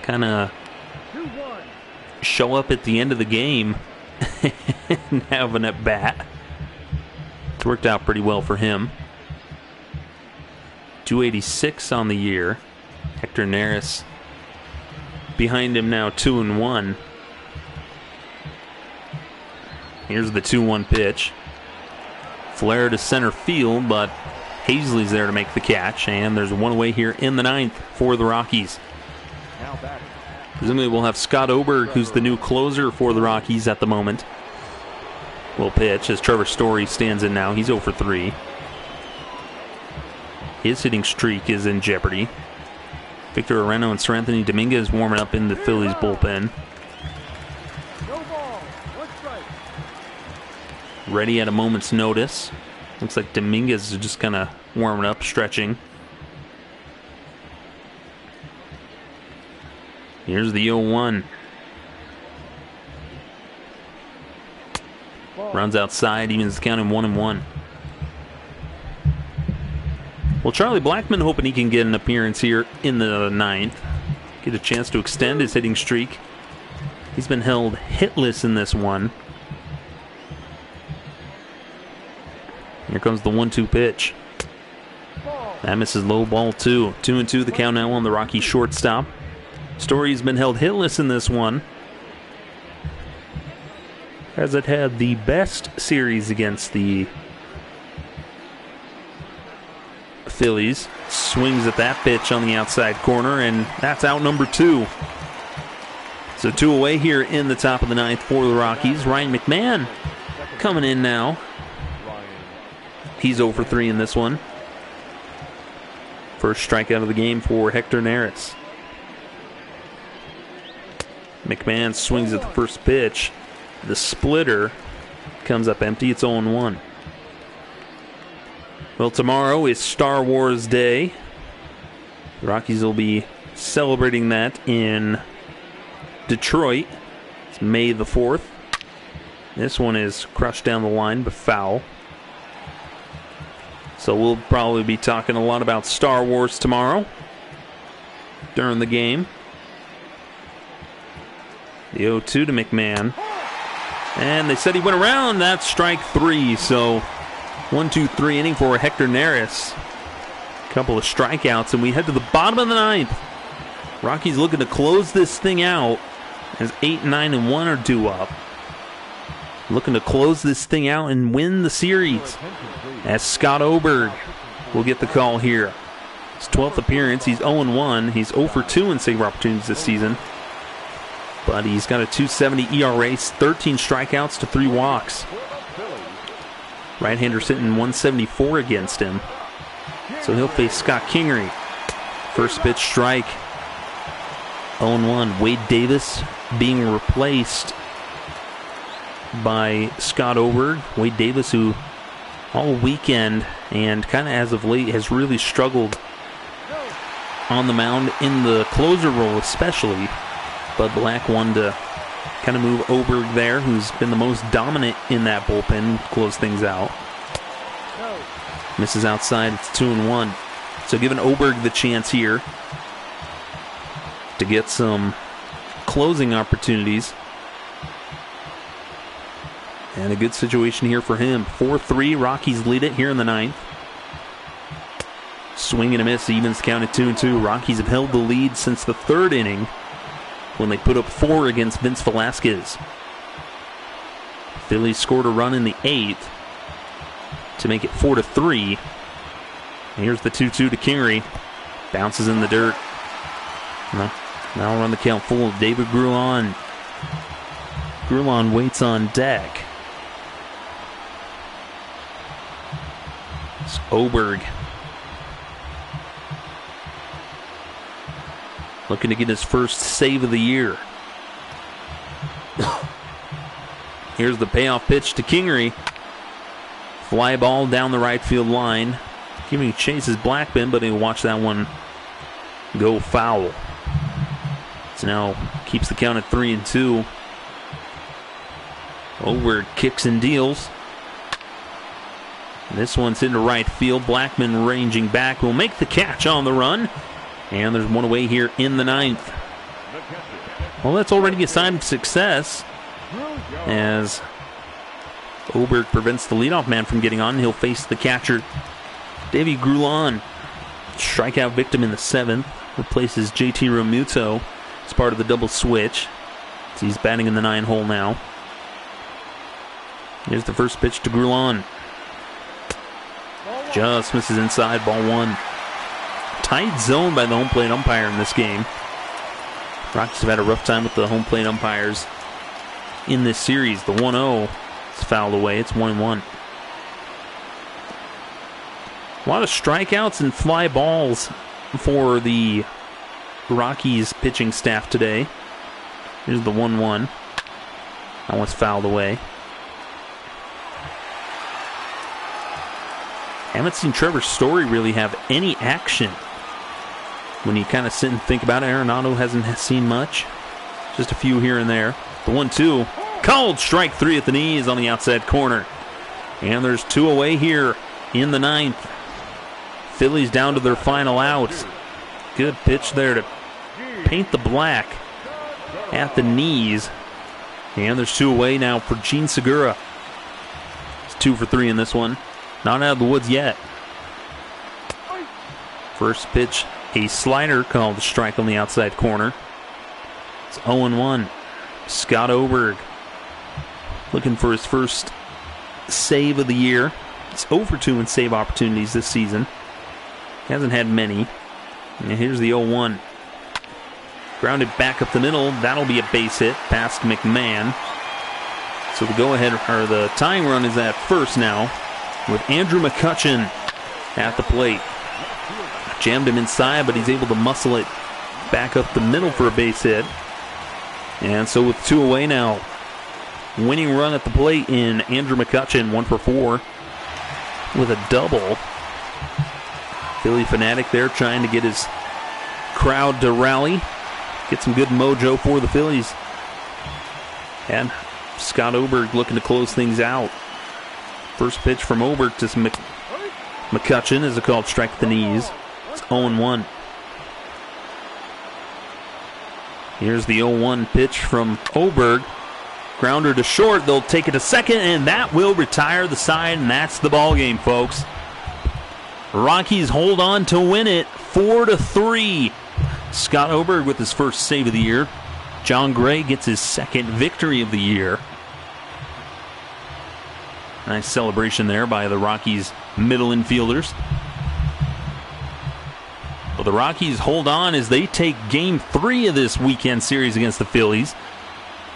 Kind of show up at the end of the game and have an at bat. It's worked out pretty well for him. .286 on the year. Hector Neris behind him now, 2-1. Here's the 2-1 pitch. Flare to center field, but Hazley's there to make the catch, and there's one away here in the 9th for the Rockies. Presumably we'll have Scott Oberg, who's the new closer for the Rockies at the moment. Will pitch as Trevor Story stands in now. He's 0 for 3. His hitting streak is in jeopardy. Victor Areno and Sir Anthony Dominguez warming up in the Phillies bullpen. No ball. 1 strike. Ready at a moment's notice. Looks like Dominguez is just kind of warming up, stretching. Here's the 0-1. Runs outside, evens the count in 1-1. Well, Charlie Blackmon hoping he can get an appearance here in the 9th. Get a chance to extend his hitting streak. He's been held hitless in this one. Here comes the 1-2 pitch. That misses low, ball 2. 2-2 the count now on the Rockies shortstop. Story's been held hitless in this one, as it had the best series against the Phillies. Swings at that pitch on the outside corner, and that's out number 2. So 2 away here in the top of the 9th for the Rockies. Ryan McMahon coming in now. He's 0 for 3 in this one. First strikeout of the game for Hector Neris. McMahon swings at the first pitch. The splitter comes up empty. It's 0-1. Well, tomorrow is Star Wars Day. The Rockies will be celebrating that in Detroit. It's May the 4th. This one is crushed down the line, but foul. So we'll probably be talking a lot about Star Wars tomorrow during the game. The 0-2 to McMahon. And they said he went around. That's strike 3. So 1-2-3 inning for Hector Neris. Couple of strikeouts, and we head to the bottom of the 9th. Rockies looking to close this thing out as 8, 9, and 1 are due up. Looking to close this thing out and win the series, as Scott Oberg will get the call here. His 12th appearance. He's 0-1. He's 0 for 2 in save opportunities this season. But he's got a 2.70 ERA, 13 strikeouts to 3 walks. Right-hander sitting 174 against him. So he'll face Scott Kingery. First pitch strike. 0-1. Wade Davis being replaced by Scott Oberg. Wade Davis, who all weekend and kind of as of late has really struggled on the mound in the closer role especially. Bud Black wanted to kind of move Oberg there, who's been the most dominant in that bullpen, close things out. Misses outside, it's 2-1. So giving Oberg the chance here to get some closing opportunities. And a good situation here for him. 4-3, Rockies lead it here in the 9th. Swing and a miss, evens the count at 2-2. Rockies have held the lead since the 3rd inning, when they put up 4 against Vince Velasquez. Phillies scored a run in the 8th to make it 4-3. Here's the 2-2 to Kingery. Bounces in the dirt. Now we'll run the count full. David Grulon. Grulon waits on deck. It's Oberg. Looking to get his first save of the year. Here's the payoff pitch to Kingery. Fly ball down the right field line. Giving chase is Blackmon, but he'll watch that one go foul. So now keeps the count at 3-2. Oberg kicks and deals. This one's into right field. Blackmon ranging back will make the catch on the run. And there's one away here in the 9th. Well, that's already a sign of success, as Oberg prevents the leadoff man from getting on. He'll face the catcher, Davey Grulon. Strikeout victim in the 7th. Replaces JT Realmuto as part of the double switch. So he's batting in the 9 hole now. Here's the first pitch to Grulon. Just misses inside, ball 1. Tight zone by the home plate umpire in this game. Rockies have had a rough time with the home plate umpires in this series. The 1-0 is fouled away. It's 1-1. A lot of strikeouts and fly balls for the Rockies pitching staff today. Here's the 1-1. That one's fouled away. Haven't seen Trevor Story really have any action. When you kind of sit and think about it, Arenado hasn't seen much. Just a few here and there. The 1-2. Called strike 3 at the knees on the outside corner. And there's 2 away here in the 9th. Phillies down to their final out. Good pitch there to paint the black at the knees. And there's 2 away now for Gene Segura. It's 2 for 3 in this one. Not out of the woods yet. First pitch, a slider called a strike on the outside corner. It's 0-1. Scott Oberg looking for his first save of the year. It's 0 for 2 in save opportunities this season. Hasn't had many. And here's the 0-1. Grounded back up the middle. That'll be a base hit past McMahon. So the go-ahead, or the tying run is at first now, with Andrew McCutchen at the plate. Jammed him inside, but he's able to muscle it back up the middle for a base hit. And so with 2 away now, winning run at the plate in Andrew McCutchen, 1 for 4 with a double. Philly fanatic there trying to get his crowd to rally. Get some good mojo for the Phillies. And Scott Oberg looking to close things out. First pitch from Oberg to McCutchen is a called strike at the knees. It's 0-1. Here's the 0-1 pitch from Oberg. Grounder to short. They'll take it to second, and that will retire the side, and that's the ball game, folks. Rockies hold on to win it 4-3. Scott Oberg with his first save of the year. John Gray gets his second victory of the year. Nice celebration there by the Rockies' middle infielders. Well, the Rockies hold on as they take Game 3 of this weekend series against the Phillies,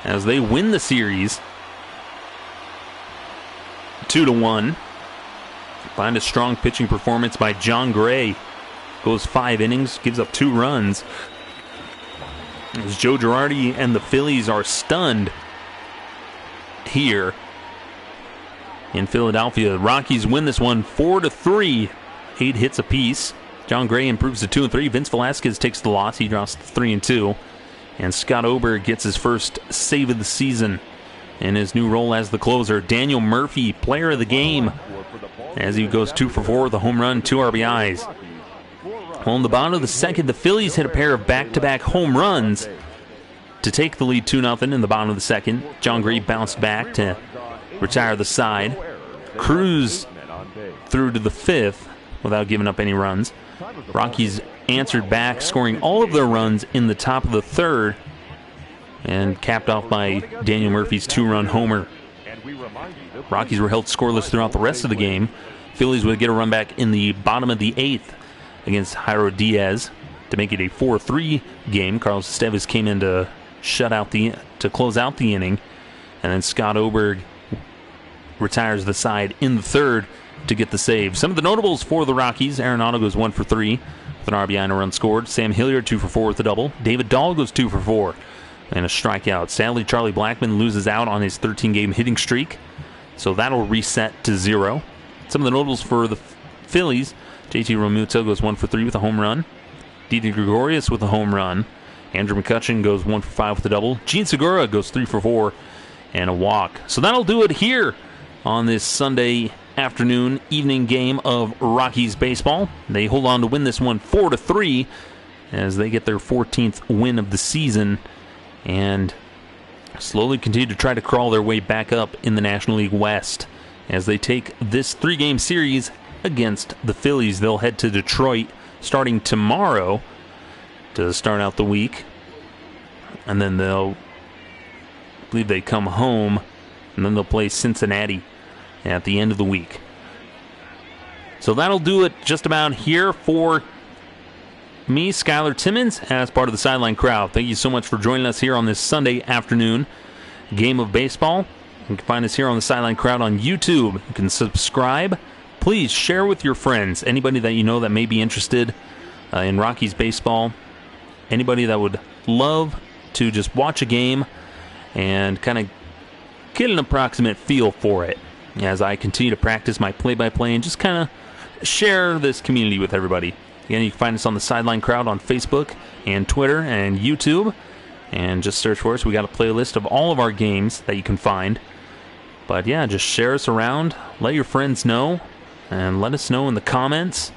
as they win the series 2-1. Find a strong pitching performance by John Gray. Goes 5 innings, gives up 2 runs. As Joe Girardi and the Phillies are stunned here in Philadelphia. Rockies win this one 4-3. 8 hits apiece. John Gray improves to 2-3. Vince Velasquez takes the loss. He drops to 3-2. And Scott Oberg gets his first save of the season in his new role as the closer. Daniel Murphy, player of the game, as he goes 2 for 4 with a home run, 2 RBIs. Well, in the bottom of the second, the Phillies hit a pair of back-to-back home runs to take the lead 2-0 in the bottom of the second. John Gray bounced back to retire the side. Cruz through to the 5th without giving up any runs. Rockies answered back, scoring all of their runs in the top of the 3rd, and capped off by Daniel Murphy's 2-run homer. Rockies were held scoreless throughout the rest of the game. Phillies would get a run back in the bottom of the 8th against Jairo Diaz to make it a 4-3 game. Carlos Estevez came in to close out the inning, and then Scott Oberg retires the side in the 3rd to get the save. Some of the notables for the Rockies: Arenado goes 1 for 3 with an RBI and a run scored. Sam Hilliard 2 for 4 with a double. David Dahl goes 2 for 4 and a strikeout. Sadly, Charlie Blackmon loses out on his 13-game hitting streak, so that'll reset to 0. Some of the notables for the Phillies: JT Realmuto goes 1 for 3 with a home run. Didi Gregorius with a home run. Andrew McCutchen goes 1 for 5 with a double. Gene Segura goes 3 for 4 and a walk. So that'll do it here on this Sunday afternoon, evening game of Rockies baseball. They hold on to win this one 4-3 as they get their 14th win of the season and slowly continue to try to crawl their way back up in the National League West as they take this 3-game series against the Phillies. They'll head to Detroit starting tomorrow to start out the week, and then I believe they come home, and then they'll play Cincinnati at the end of the week. So that'll do it just about here for me, Skylar Timmons, as part of the Sideline crowd. Thank you so much for joining us here on this Sunday afternoon game of baseball. You can find us here on the Sideline crowd on YouTube. You can subscribe please share with your friends, anybody that you know that may be interested in Rockies baseball, anybody that would love to just watch a game and kind of get an approximate feel for it as I continue to practice my play-by-play and just kind of share this community with everybody. Again, you can find us on the Sideline Crowd on Facebook and Twitter and YouTube, and just search for us. We got a playlist of all of our games that you can find. But yeah, just share us around, let your friends know, and let us know in the comments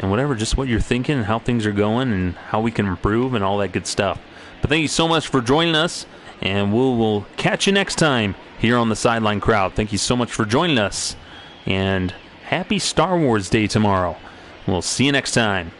and whatever, just what you're thinking and how things are going and how we can improve and all that good stuff. But thank you so much for joining us, and we'll catch you next time here on the Sideline Crowd. Thank you so much for joining us, and happy Star Wars Day tomorrow. We'll see you next time.